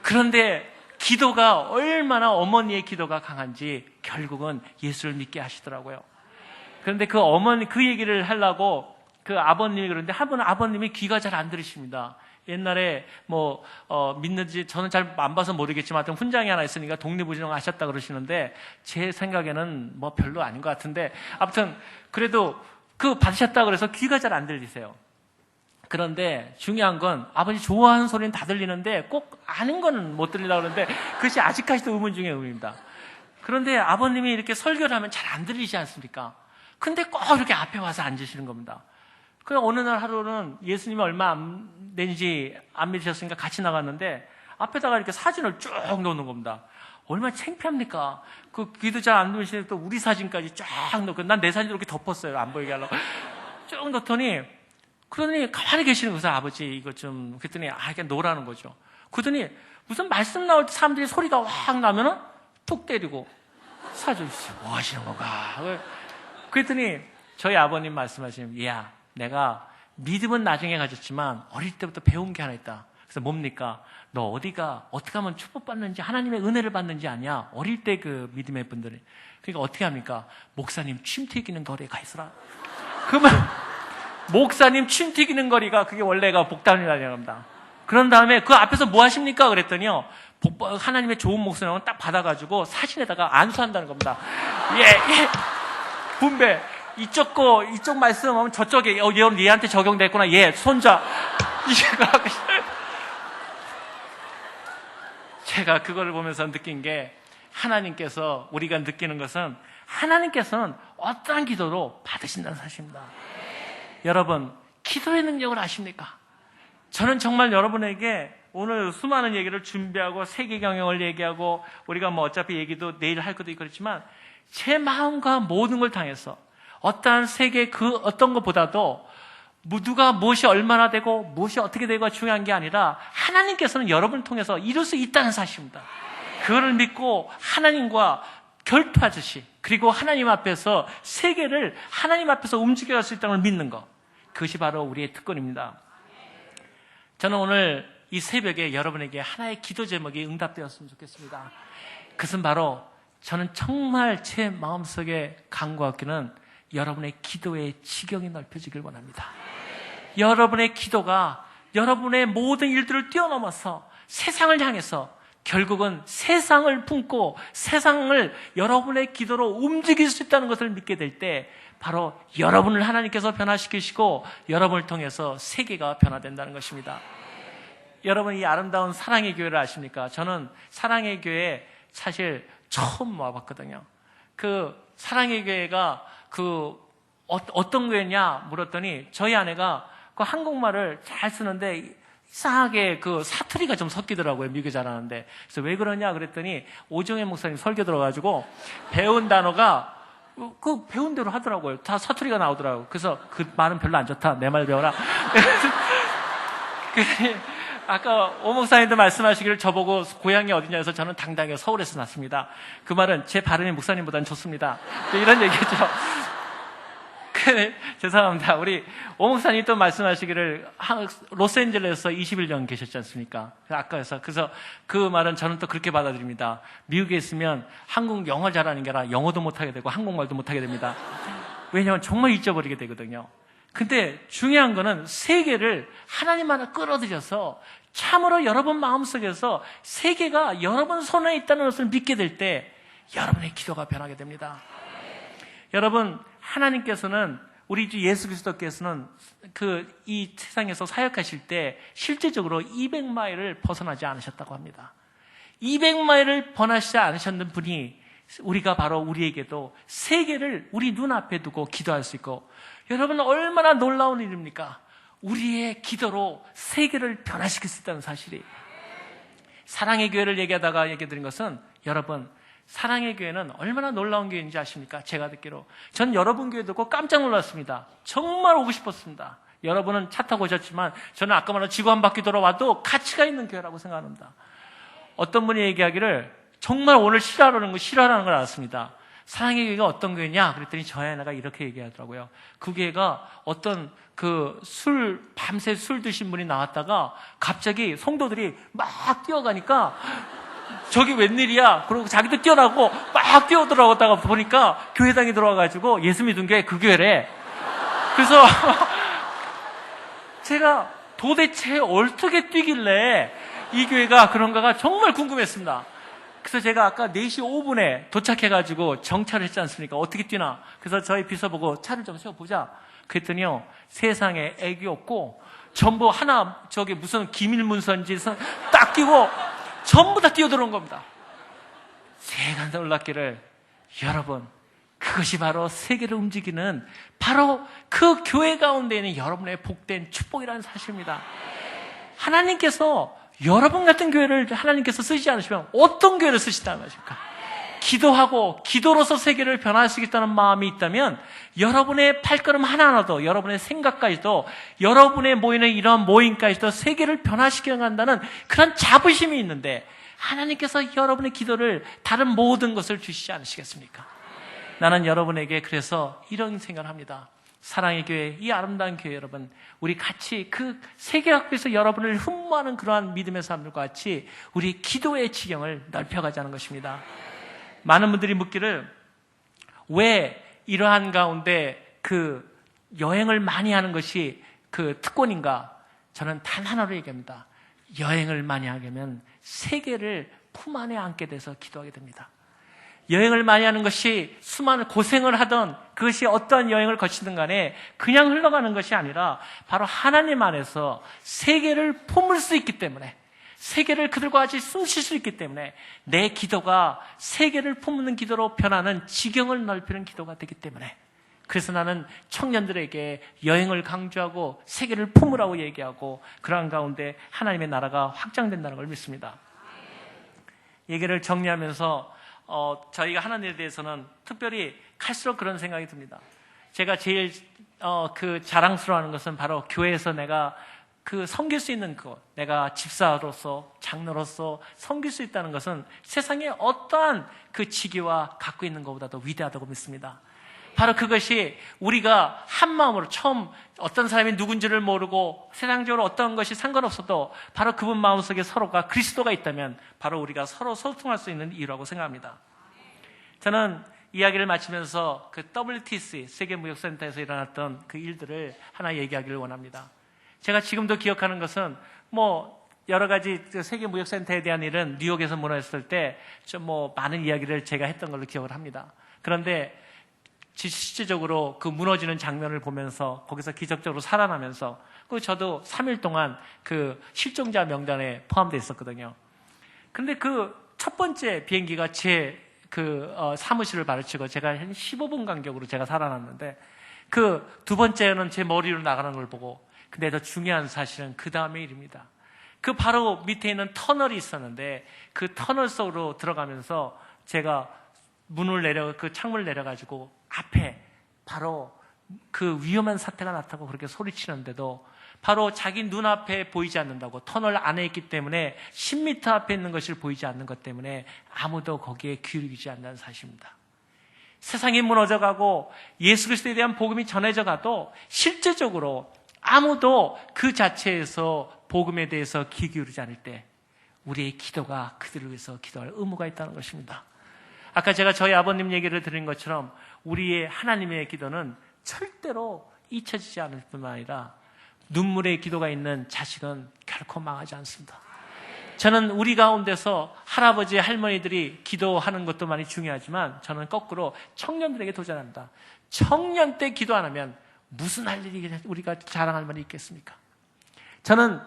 그런데 기도가 얼마나 어머니의 기도가 강한지 결국은 예수를 믿게 하시더라고요. 그런데 그 얘기를 하려고 아버님이 그러는데 아버님이 귀가 잘 안 들으십니다. 옛날에 믿는지 저는 잘 안 봐서 모르겠지만 하여튼 훈장이 하나 있으니까 독립운영 하셨다 그러시는데 제 생각에는 뭐 별로 아닌 것 같은데 아무튼 그래도 받으셨다 그래서 귀가 잘 안 들리세요. 그런데 중요한 건 아버지 좋아하는 소리는 다 들리는데 꼭 아는 거는 못 들리려고 그러는데 그것이 아직까지도 의문 중에 의문입니다. 그런데 아버님이 이렇게 설교를 하면 잘 안 들리지 않습니까? 근데 꼭 이렇게 앞에 와서 앉으시는 겁니다. 그냥 어느 날 하루는 예수님이 얼마 안 된지 안 믿으셨으니까 같이 나갔는데 앞에다가 이렇게 사진을 쭉 놓는 겁니다. 얼마나 창피합니까? 귀도 잘 안 들리시는데 또 우리 사진까지 쫙 놓고 난 내 사진도 이렇게 덮었어요. 안 보이게 하려고. 쭉 놓더니 그러더니 가만히 계시는 거예요. 아버지 이거 좀 그랬더니 이렇게 놓으라는 거죠. 그러더니 무슨 말씀 나올 때 사람들이 소리가 확 나면은 툭 때리고 사주십시오. 뭐 하시는 건가? 그랬더니 저희 아버님 말씀하시면 야 내가 믿음은 나중에 가졌지만 어릴 때부터 배운 게 하나 있다. 그래서 뭡니까? 너 어디가 어떻게 하면 축복받는지 하나님의 은혜를 받는지 아냐? 어릴 때 그 믿음의 분들이. 그러니까 어떻게 합니까? 목사님 침 튀기는 거리에 가 있어라. 그러면 목사님 침 튀기는 거리가 그게 원래가 복단이라는 겁니다. 그런 다음에 그 앞에서 뭐 하십니까? 그랬더니요. 하나님의 좋은 목사님은 딱 받아가지고 사진에다가 안수한다는 겁니다. 예. 분배. 이쪽 말씀 하면 저쪽에, 얘한테 적용됐구나. 손자. 제가 그거를 보면서 느낀 게 하나님께서 우리가 느끼는 것은 하나님께서는 어떠한 기도로 받으신다는 사실입니다. 여러분, 기도의 능력을 아십니까? 저는 정말 여러분에게 오늘 수많은 얘기를 준비하고 세계 경영을 얘기하고 우리가 어차피 얘기도 내일 할 것도 있고 그렇지만 제 마음과 모든 걸 당해서 어떠한 세계 어떤 것보다도 누가 무엇이 얼마나 되고 무엇이 어떻게 되고가 중요한 게 아니라 하나님께서는 여러분을 통해서 이룰 수 있다는 사실입니다. 그거를 믿고 하나님과 결투하듯이 그리고 하나님 앞에서 세계를 하나님 앞에서 움직여갈 수 있다는 걸 믿는 것. 그것이 바로 우리의 특권입니다. 저는 오늘 이 새벽에 여러분에게 하나의 기도 제목이 응답되었으면 좋겠습니다. 그것은 바로 저는 정말 제 마음속에 간구하기는 여러분의 기도의 지경이 넓혀지길 원합니다. 여러분의 기도가 여러분의 모든 일들을 뛰어넘어서 세상을 향해서 결국은 세상을 품고 세상을 여러분의 기도로 움직일 수 있다는 것을 믿게 될 때 바로 여러분을 하나님께서 변화시키시고 여러분을 통해서 세계가 변화된다는 것입니다. 여러분, 이 아름다운 사랑의 교회를 아십니까? 저는 사랑의 교회 사실 처음 와봤거든요. 그 사랑의 교회가 어떤 교회냐 물었더니 저희 아내가 그 한국말을 잘 쓰는데 이상하게 그 사투리가 좀 섞이더라고요. 미국에 잘하는데. 그래서 왜 그러냐 그랬더니 오정혜 목사님 설교 들어가지고 배운 단어가 그 배운 대로 하더라고요. 다 사투리가 나오더라고요. 그래서 그 말은 별로 안 좋다. 내 말 배워라. 아까 오 목사님도 말씀하시기를 저보고 고향이 어디냐 해서 저는 당당히 서울에서 났습니다. 그 말은 제 발음이 목사님보다는 좋습니다. 이런 얘기죠. 죄송합니다. 우리 오 목사님 또 말씀하시기를 로스앤젤레스에서 21년 계셨지 않습니까? 그래서 그 말은 저는 또 그렇게 받아들입니다. 미국에 있으면 한국 영어 잘하는 게 아니라 영어도 못하게 되고 한국말도 못하게 됩니다. 왜냐하면 정말 잊어버리게 되거든요. 근데 중요한 거는 세계를 하나님 하나 끌어들여서 참으로 여러분 마음속에서 세계가 여러분 손에 있다는 것을 믿게 될 때 여러분의 기도가 변하게 됩니다. 여러분, 하나님께서는 우리 주 예수 그리스도께서는 이 세상에서 사역하실 때 실제적으로 200마일을 벗어나지 않으셨다고 합니다. 200마일을 벗어나지 않으셨는 분이 우리가 바로 우리에게도 세계를 우리 눈앞에 두고 기도할 수 있고, 여러분 얼마나 놀라운 일입니까? 우리의 기도로 세계를 변화시킬 수 있다는 사실이. 사랑의 교회를 얘기하다가 얘기 드린 것은, 여러분 사랑의 교회는 얼마나 놀라운 교회인지 아십니까? 제가 듣기로 전 여러분 교회 듣고 깜짝 놀랐습니다. 정말 오고 싶었습니다. 여러분은 차 타고 오셨지만 저는 아까 말한 지구 한 바퀴 돌아와도 가치가 있는 교회라고 생각합니다. 어떤 분이 얘기하기를 정말 오늘 싫어하는 걸 알았습니다. 사랑의 교회가 어떤 교회냐 그랬더니 저희 아내가 이렇게 얘기하더라고요. 그 교회가 어떤 밤새 술 드신 분이 나왔다가 갑자기 성도들이 막 뛰어가니까 저기 웬일이야? 그러고 자기도 뛰어나고 막 뛰어들어가다가 보니까 교회당에 들어와가지고 예수 믿은 게 그 교회래. 그래서 제가 도대체 어떻게 뛰길래 이 교회가 그런가가 정말 궁금했습니다. 그래서 제가 아까 4시 5분에 도착해가지고 정차를 했지 않습니까? 어떻게 뛰나? 그래서 저희 비서 보고 차를 좀 세워보자. 그랬더니요, 세상에 애기 없고 전부 하나 무슨 기밀문서인지 딱 끼고 전부 다 뛰어들어온 겁니다. 제가 놀랍기를, 여러분, 그것이 바로 세계를 움직이는 바로 그 교회 가운데 있는 여러분의 복된 축복이라는 사실입니다. 하나님께서 여러분 같은 교회를 하나님께서 쓰시지 않으시면 어떤 교회를 쓰시다는 것입니까? 기도하고 기도로서 세계를 변화시키겠다는 마음이 있다면 여러분의 발걸음 하나하나도, 여러분의 생각까지도, 여러분의 모이는 이러한 모임까지도 세계를 변화시켜 간다는 그런 자부심이 있는데, 하나님께서 여러분의 기도를 다른 모든 것을 주시지 않으시겠습니까? 나는 여러분에게 그래서 이런 생각을 합니다. 사랑의 교회, 이 아름다운 교회 여러분, 우리 같이 그 세계학교에서 여러분을 흠모하는 그러한 믿음의 사람들과 같이 우리 기도의 지경을 넓혀가자는 것입니다. 많은 분들이 묻기를, 왜 이러한 가운데 여행을 많이 하는 것이 특권인가? 저는 단 하나로 얘기합니다. 여행을 많이 하게 되면 세계를 품 안에 안게 돼서 기도하게 됩니다. 여행을 많이 하는 것이 수많은 고생을 하던 그것이 어떠한 여행을 거치든 간에 그냥 흘러가는 것이 아니라 바로 하나님 안에서 세계를 품을 수 있기 때문에, 세계를 그들과 같이 숨쉴 수 있기 때문에 내 기도가 세계를 품는 기도로 변하는 지경을 넓히는 기도가 되기 때문에, 그래서 나는 청년들에게 여행을 강조하고 세계를 품으라고 얘기하고 그러한 가운데 하나님의 나라가 확장된다는 걸 믿습니다. 얘기를 정리하면서 저희가 하는 일에 대해서는 특별히 갈수록 그런 생각이 듭니다. 제가 제일 자랑스러워하는 것은 바로 교회에서 내가 섬길 수 있는 내가 집사로서, 장로로서 섬길 수 있다는 것은 세상에 어떠한 직위와 갖고 있는 것보다도 위대하다고 믿습니다. 바로 그것이 우리가 한 마음으로 처음 어떤 사람이 누군지를 모르고 세상적으로 어떤 것이 상관없어도 바로 그분 마음속에 서로가 그리스도가 있다면 바로 우리가 서로 소통할 수 있는 이유라고 생각합니다. 저는 이야기를 마치면서 WTC 세계무역센터에서 일어났던 그 일들을 하나 얘기하기를 원합니다. 제가 지금도 기억하는 것은 여러 가지 세계무역센터에 대한 일은 뉴욕에서 문화했을 때 좀 많은 이야기를 제가 했던 걸로 기억을 합니다. 그런데 실질적으로 그 무너지는 장면을 보면서 거기서 기적적으로 살아나면서 저도 3일 동안 그 실종자 명단에 포함되어 있었거든요. 근데 그 첫 번째 비행기가 제 사무실을 바라치고 제가 한 15분 간격으로 제가 살아났는데 그 두 번째는 제 머리로 나가는 걸 보고 근데 더 중요한 사실은 그 다음의 일입니다. 그 바로 밑에 있는 터널이 있었는데 그 터널 속으로 들어가면서 제가 그 창문을 내려가지고 앞에 바로 그 위험한 사태가 나타나고 그렇게 소리치는데도 바로 자기 눈앞에 보이지 않는다고 터널 안에 있기 때문에 10m 앞에 있는 것을 보이지 않는 것 때문에 아무도 거기에 귀를 기울이지 않는 사실입니다. 세상이 무너져가고 예수 그리스도에 대한 복음이 전해져 가도 실제적으로 아무도 그 자체에서 복음에 대해서 귀 기울이지 않을 때 우리의 기도가 그들을 위해서 기도할 의무가 있다는 것입니다. 아까 제가 저희 아버님 얘기를 드린 것처럼 우리의 하나님의 기도는 절대로 잊혀지지 않을 뿐만 아니라 눈물의 기도가 있는 자식은 결코 망하지 않습니다. 저는 우리 가운데서 할아버지, 할머니들이 기도하는 것도 많이 중요하지만 저는 거꾸로 청년들에게 도전합니다. 청년 때 기도 안 하면 무슨 할 일이 우리가 자랑할 말이 있겠습니까? 저는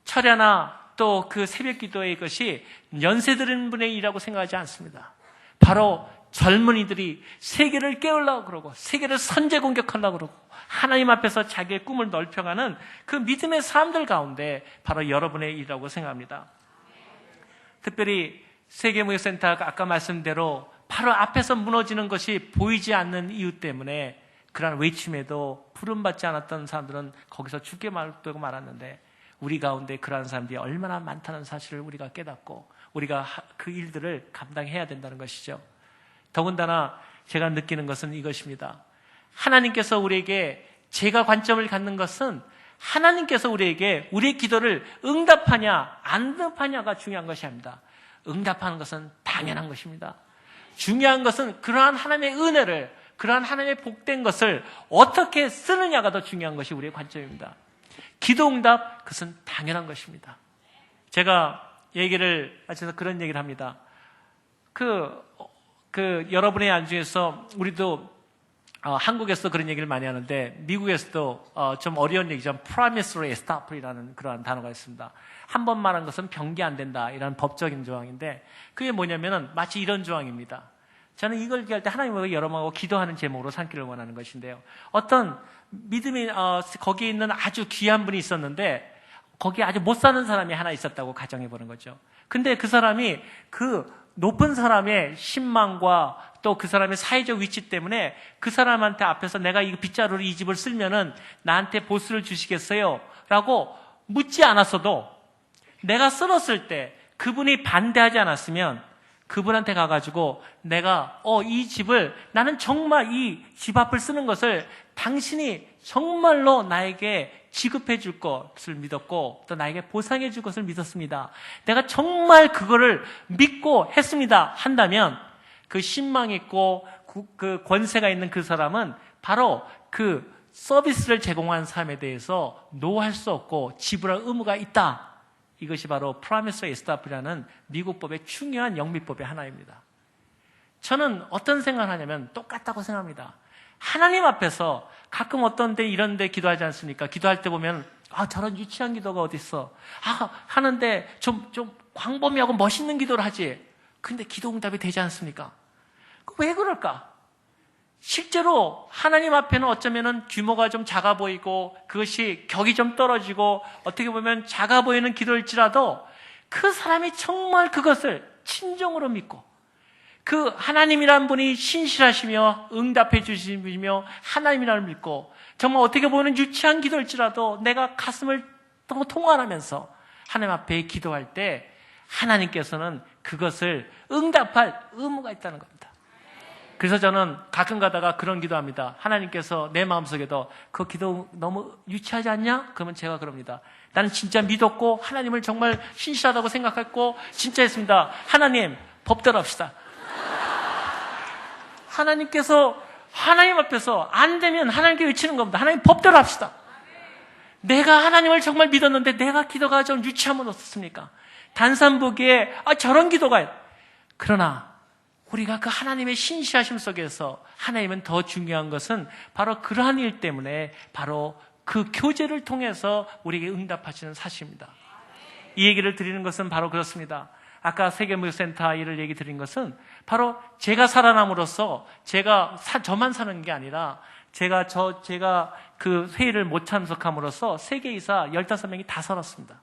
철야나 또 그 새벽 기도의 것이 연세 들은 분의 일이라고 생각하지 않습니다. 바로 젊은이들이 세계를 깨우려고 그러고 세계를 선제 공격하려고 그러고 하나님 앞에서 자기의 꿈을 넓혀가는 그 믿음의 사람들 가운데 바로 여러분의 일이라고 생각합니다. 특별히 세계무역센터가 아까 말씀대로 바로 앞에서 무너지는 것이 보이지 않는 이유 때문에 그러한 외침에도 부름받지 않았던 사람들은 거기서 죽게 되고 말았는데 우리 가운데 그러한 사람들이 얼마나 많다는 사실을 우리가 깨닫고 우리가 그 일들을 감당해야 된다는 것이죠. 더군다나 제가 느끼는 것은 이것입니다. 하나님께서 우리에게 제가 관점을 갖는 것은 하나님께서 우리에게 우리의 기도를 응답하냐 안 응답하냐가 중요한 것이 아닙니다. 응답하는 것은 당연한 것입니다. 중요한 것은 그러한 하나님의 은혜를 그러한 하나님의 복된 것을 어떻게 쓰느냐가 더 중요한 것이 우리의 관점입니다. 기도 응답 그것은 당연한 것입니다. 제가 얘기를 하셔서 그런 얘기를 합니다. 여러분의 안중에서 우리도 한국에서도 그런 얘기를 많이 하는데 미국에서도 좀 어려운 얘기죠. promissory estoppel이라는 그러한 단어가 있습니다. 한 번 말한 것은 변개 안 된다 이런 법적인 조항인데 그게 뭐냐면은 마치 이런 조항입니다. 저는 이걸 얘기할 때 하나님과 여러분하고 기도하는 제목으로 삼기를 원하는 것인데요. 어떤 믿음이 거기에 있는 아주 귀한 분이 있었는데 거기에 아주 못 사는 사람이 하나 있었다고 가정해 보는 거죠. 근데 그 사람이 그 높은 사람의 신망과 또 그 사람의 사회적 위치 때문에 그 사람한테 앞에서 내가 이 빗자루로 이 집을 쓸면은 나한테 보수를 주시겠어요? 라고 묻지 않았어도 내가 쓸었을 때 그분이 반대하지 않았으면 그분한테 가가지고 내가 이 집을 나는 정말 이 집 앞을 쓰는 것을 당신이 정말로 나에게 지급해 줄 것을 믿었고 또 나에게 보상해 줄 것을 믿었습니다. 내가 정말 그거를 믿고 했습니다. 한다면 그 신망 있고 그 권세가 있는 그 사람은 바로 그 서비스를 제공한 사람에 대해서 노할 수 없고 지불할 의무가 있다. 이것이 바로 promissory estoppel이라는 미국 법의 중요한 영미법의 하나입니다. 저는 어떤 생각을 하냐면 똑같다고 생각합니다. 하나님 앞에서 가끔 어떤 데 이런 데 기도하지 않습니까? 기도할 때 보면 저런 유치한 기도가 어디 있어? 하는데 좀 광범위하고 멋있는 기도를 하지. 근데 기도 응답이 되지 않습니까? 왜 그럴까? 실제로 하나님 앞에는 어쩌면은 규모가 좀 작아 보이고 그것이 격이 좀 떨어지고 어떻게 보면 작아 보이는 기도일지라도 그 사람이 정말 그것을 진정으로 믿고 그 하나님이란 분이 신실하시며 응답해 주시며 하나님이라는 걸 믿고 정말 어떻게 보면 유치한 기도일지라도 내가 가슴을 통화하면서 하나님 앞에 기도할 때 하나님께서는 그것을 응답할 의무가 있다는 겁니다. 그래서 저는 가끔 가다가 그런 기도합니다. 하나님께서 내 마음속에도 그 기도 너무 유치하지 않냐? 그러면 제가 그럽니다. 나는 진짜 믿었고 하나님을 정말 신실하다고 생각했고 진짜 했습니다. 하나님 법대로 합시다. 하나님께서 하나님 앞에서 안 되면 하나님께 외치는 겁니다. 하나님 법대로 합시다. 내가 하나님을 정말 믿었는데 내가 기도가 좀 유치하면 어떻습니까? 단산 보기에 저런 기도가. 그러나 우리가 그 하나님의 신실하심 속에서 하나님은 더 중요한 것은 바로 그러한 일 때문에 바로 그 교제를 통해서 우리에게 응답하시는 사실입니다. 이 얘기를 드리는 것은 바로 그렇습니다. 아까 세계무역센터 일을 얘기 드린 것은 바로 제가 살아남으로써 저만 사는 게 아니라 제가 그 회의를 못 참석함으로써 세계이사 15명이 다 살았습니다.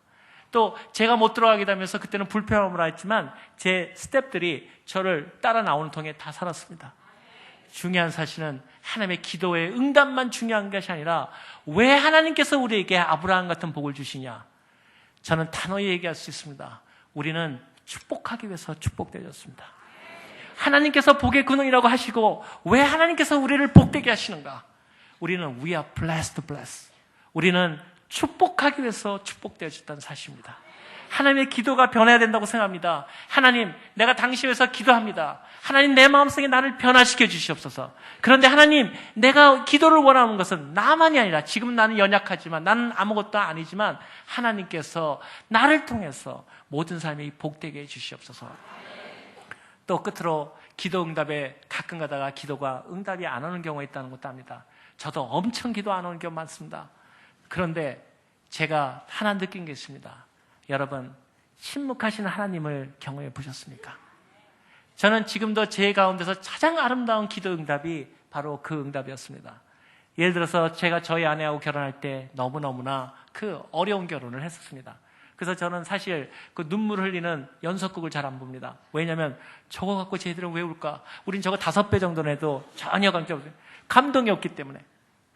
또 제가 못 들어가게 되면서 그때는 불편함을 했지만 제 스태프들이 저를 따라 나오는 통에 다 살았습니다. 중요한 사실은 하나님의 기도의 응답만 중요한 것이 아니라 왜 하나님께서 우리에게 아브라함 같은 복을 주시냐? 저는 단호히 얘기할 수 있습니다. 우리는 축복하기 위해서 축복되었습니다. 하나님께서 복의 근원이라고 하시고 왜 하나님께서 우리를 복되게 하시는가? 우리는 we are blessed to bless. 우리는 축복하기 위해서 축복되어졌다는 사실입니다. 하나님의 기도가 변해야 된다고 생각합니다. 하나님, 내가 당신 위해서 기도합니다. 하나님, 내 마음속에 나를 변화시켜 주시옵소서. 그런데 하나님, 내가 기도를 원하는 것은 나만이 아니라 지금 나는 연약하지만 나는 아무것도 아니지만 하나님께서 나를 통해서 모든 삶이 복되게 해 주시옵소서. 또 끝으로 기도 응답에 가끔 가다가 기도가 응답이 안 오는 경우가 있다는 것도 압니다. 저도 엄청 기도 안 오는 경우 많습니다. 그런데 제가 하나 느낀 게 있습니다. 여러분, 침묵하시는 하나님을 경험해 보셨습니까? 저는 지금도 제 가운데서 가장 아름다운 기도 응답이 바로 그 응답이었습니다. 예를 들어서 제가 저희 아내하고 결혼할 때 너무너무나 그 어려운 결혼을 했었습니다. 그래서 저는 사실 그 눈물 흘리는 연속극을 잘 안 봅니다. 왜냐하면 저거 갖고 쟤들은 왜 울까? 우린 저거 5배 정도 내도 전혀 감동이 없기 때문에.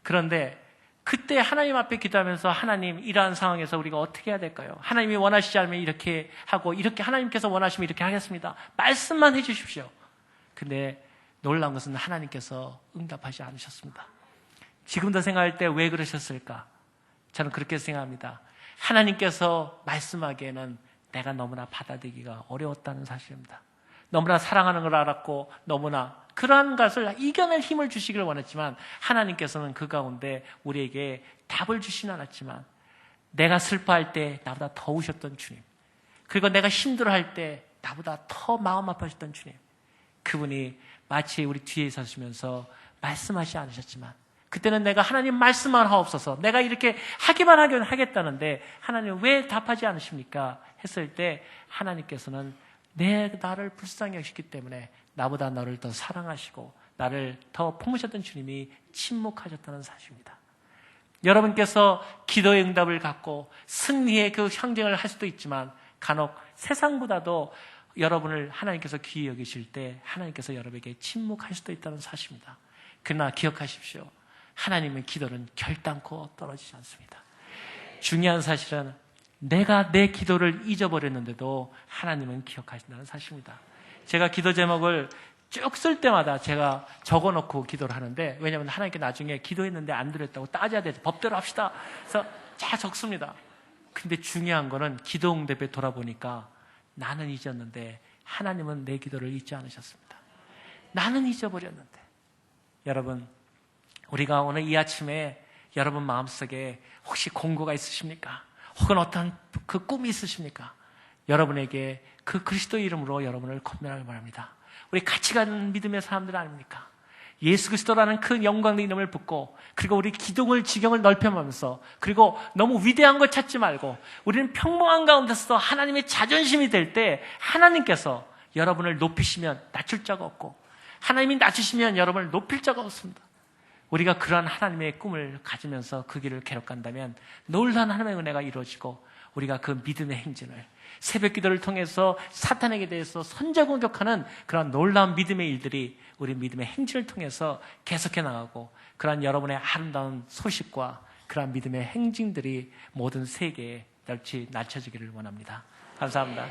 그런데 그때 하나님 앞에 기도하면서 하나님, 이러한 상황에서 우리가 어떻게 해야 될까요? 하나님이 원하시지 않으면 이렇게 하고, 이렇게 하나님께서 원하시면 이렇게 하겠습니다. 말씀만 해 주십시오. 근데 놀라운 것은 하나님께서 응답하지 않으셨습니다. 지금도 생각할 때 왜 그러셨을까? 저는 그렇게 생각합니다. 하나님께서 말씀하기에는 내가 너무나 받아들이기가 어려웠다는 사실입니다. 너무나 사랑하는 걸 알았고 너무나 그러한 것을 이겨낼 힘을 주시기를 원했지만 하나님께서는 그 가운데 우리에게 답을 주시진 않았지만 내가 슬퍼할 때 나보다 더 우셨던 주님, 그리고 내가 힘들어할 때 나보다 더 마음 아파하셨던 주님, 그분이 마치 우리 뒤에 서시면서 말씀하시지 않으셨지만 그때는 내가 하나님 말씀만 하옵소서, 내가 이렇게 하기만 하겠다는데 하나님 왜 답하지 않으십니까? 했을 때 하나님께서는 나를 불쌍히 여기시기 때문에 나보다 너를 더 사랑하시고 나를 더 품으셨던 주님이 침묵하셨다는 사실입니다. 여러분께서 기도의 응답을 갖고 승리의 그 상징을 할 수도 있지만 간혹 세상보다도 여러분을 하나님께서 귀히 여기실 때 하나님께서 여러분에게 침묵할 수도 있다는 사실입니다. 그러나 기억하십시오. 하나님의 기도는 결단코 떨어지지 않습니다. 중요한 사실은 내가 내 기도를 잊어버렸는데도 하나님은 기억하신다는 사실입니다. 제가 기도 제목을 쭉 쓸 때마다 제가 적어놓고 기도를 하는데, 왜냐하면 하나님께 나중에 기도했는데 안 드렸다고 따져야 돼서 법대로 합시다. 그래서 잘 적습니다. 근데 중요한 거는 기도 응답에 돌아보니까 나는 잊었는데 하나님은 내 기도를 잊지 않으셨습니다. 나는 잊어버렸는데. 여러분, 우리가 오늘 이 아침에 여러분 마음속에 혹시 공고가 있으십니까? 혹은 어떤 그 꿈이 있으십니까? 여러분에게 그 그리스도 이름으로 여러분을 권면하기 바랍니다. 우리 같이 가는 믿음의 사람들 아닙니까? 예수 그리스도라는 큰 영광의 이름을 붙고, 그리고 우리 기도의 지경을 넓혀가면서, 그리고 너무 위대한 걸 찾지 말고 우리는 평범한 가운데서 하나님의 자존심이 될 때 하나님께서 여러분을 높이시면 낮출 자가 없고, 하나님이 낮추시면 여러분을 높일 자가 없습니다. 우리가 그러한 하나님의 꿈을 가지면서 그 길을 계속 간다면 놀라운 하나님의 은혜가 이루어지고, 우리가 그 믿음의 행진을 새벽 기도를 통해서 사탄에게 대해서 선제 공격하는 그런 놀라운 믿음의 일들이 우리 믿음의 행진을 통해서 계속해 나가고, 그러한 여러분의 아름다운 소식과 그러한 믿음의 행진들이 모든 세계에 넓이 낮춰지기를 원합니다. 감사합니다.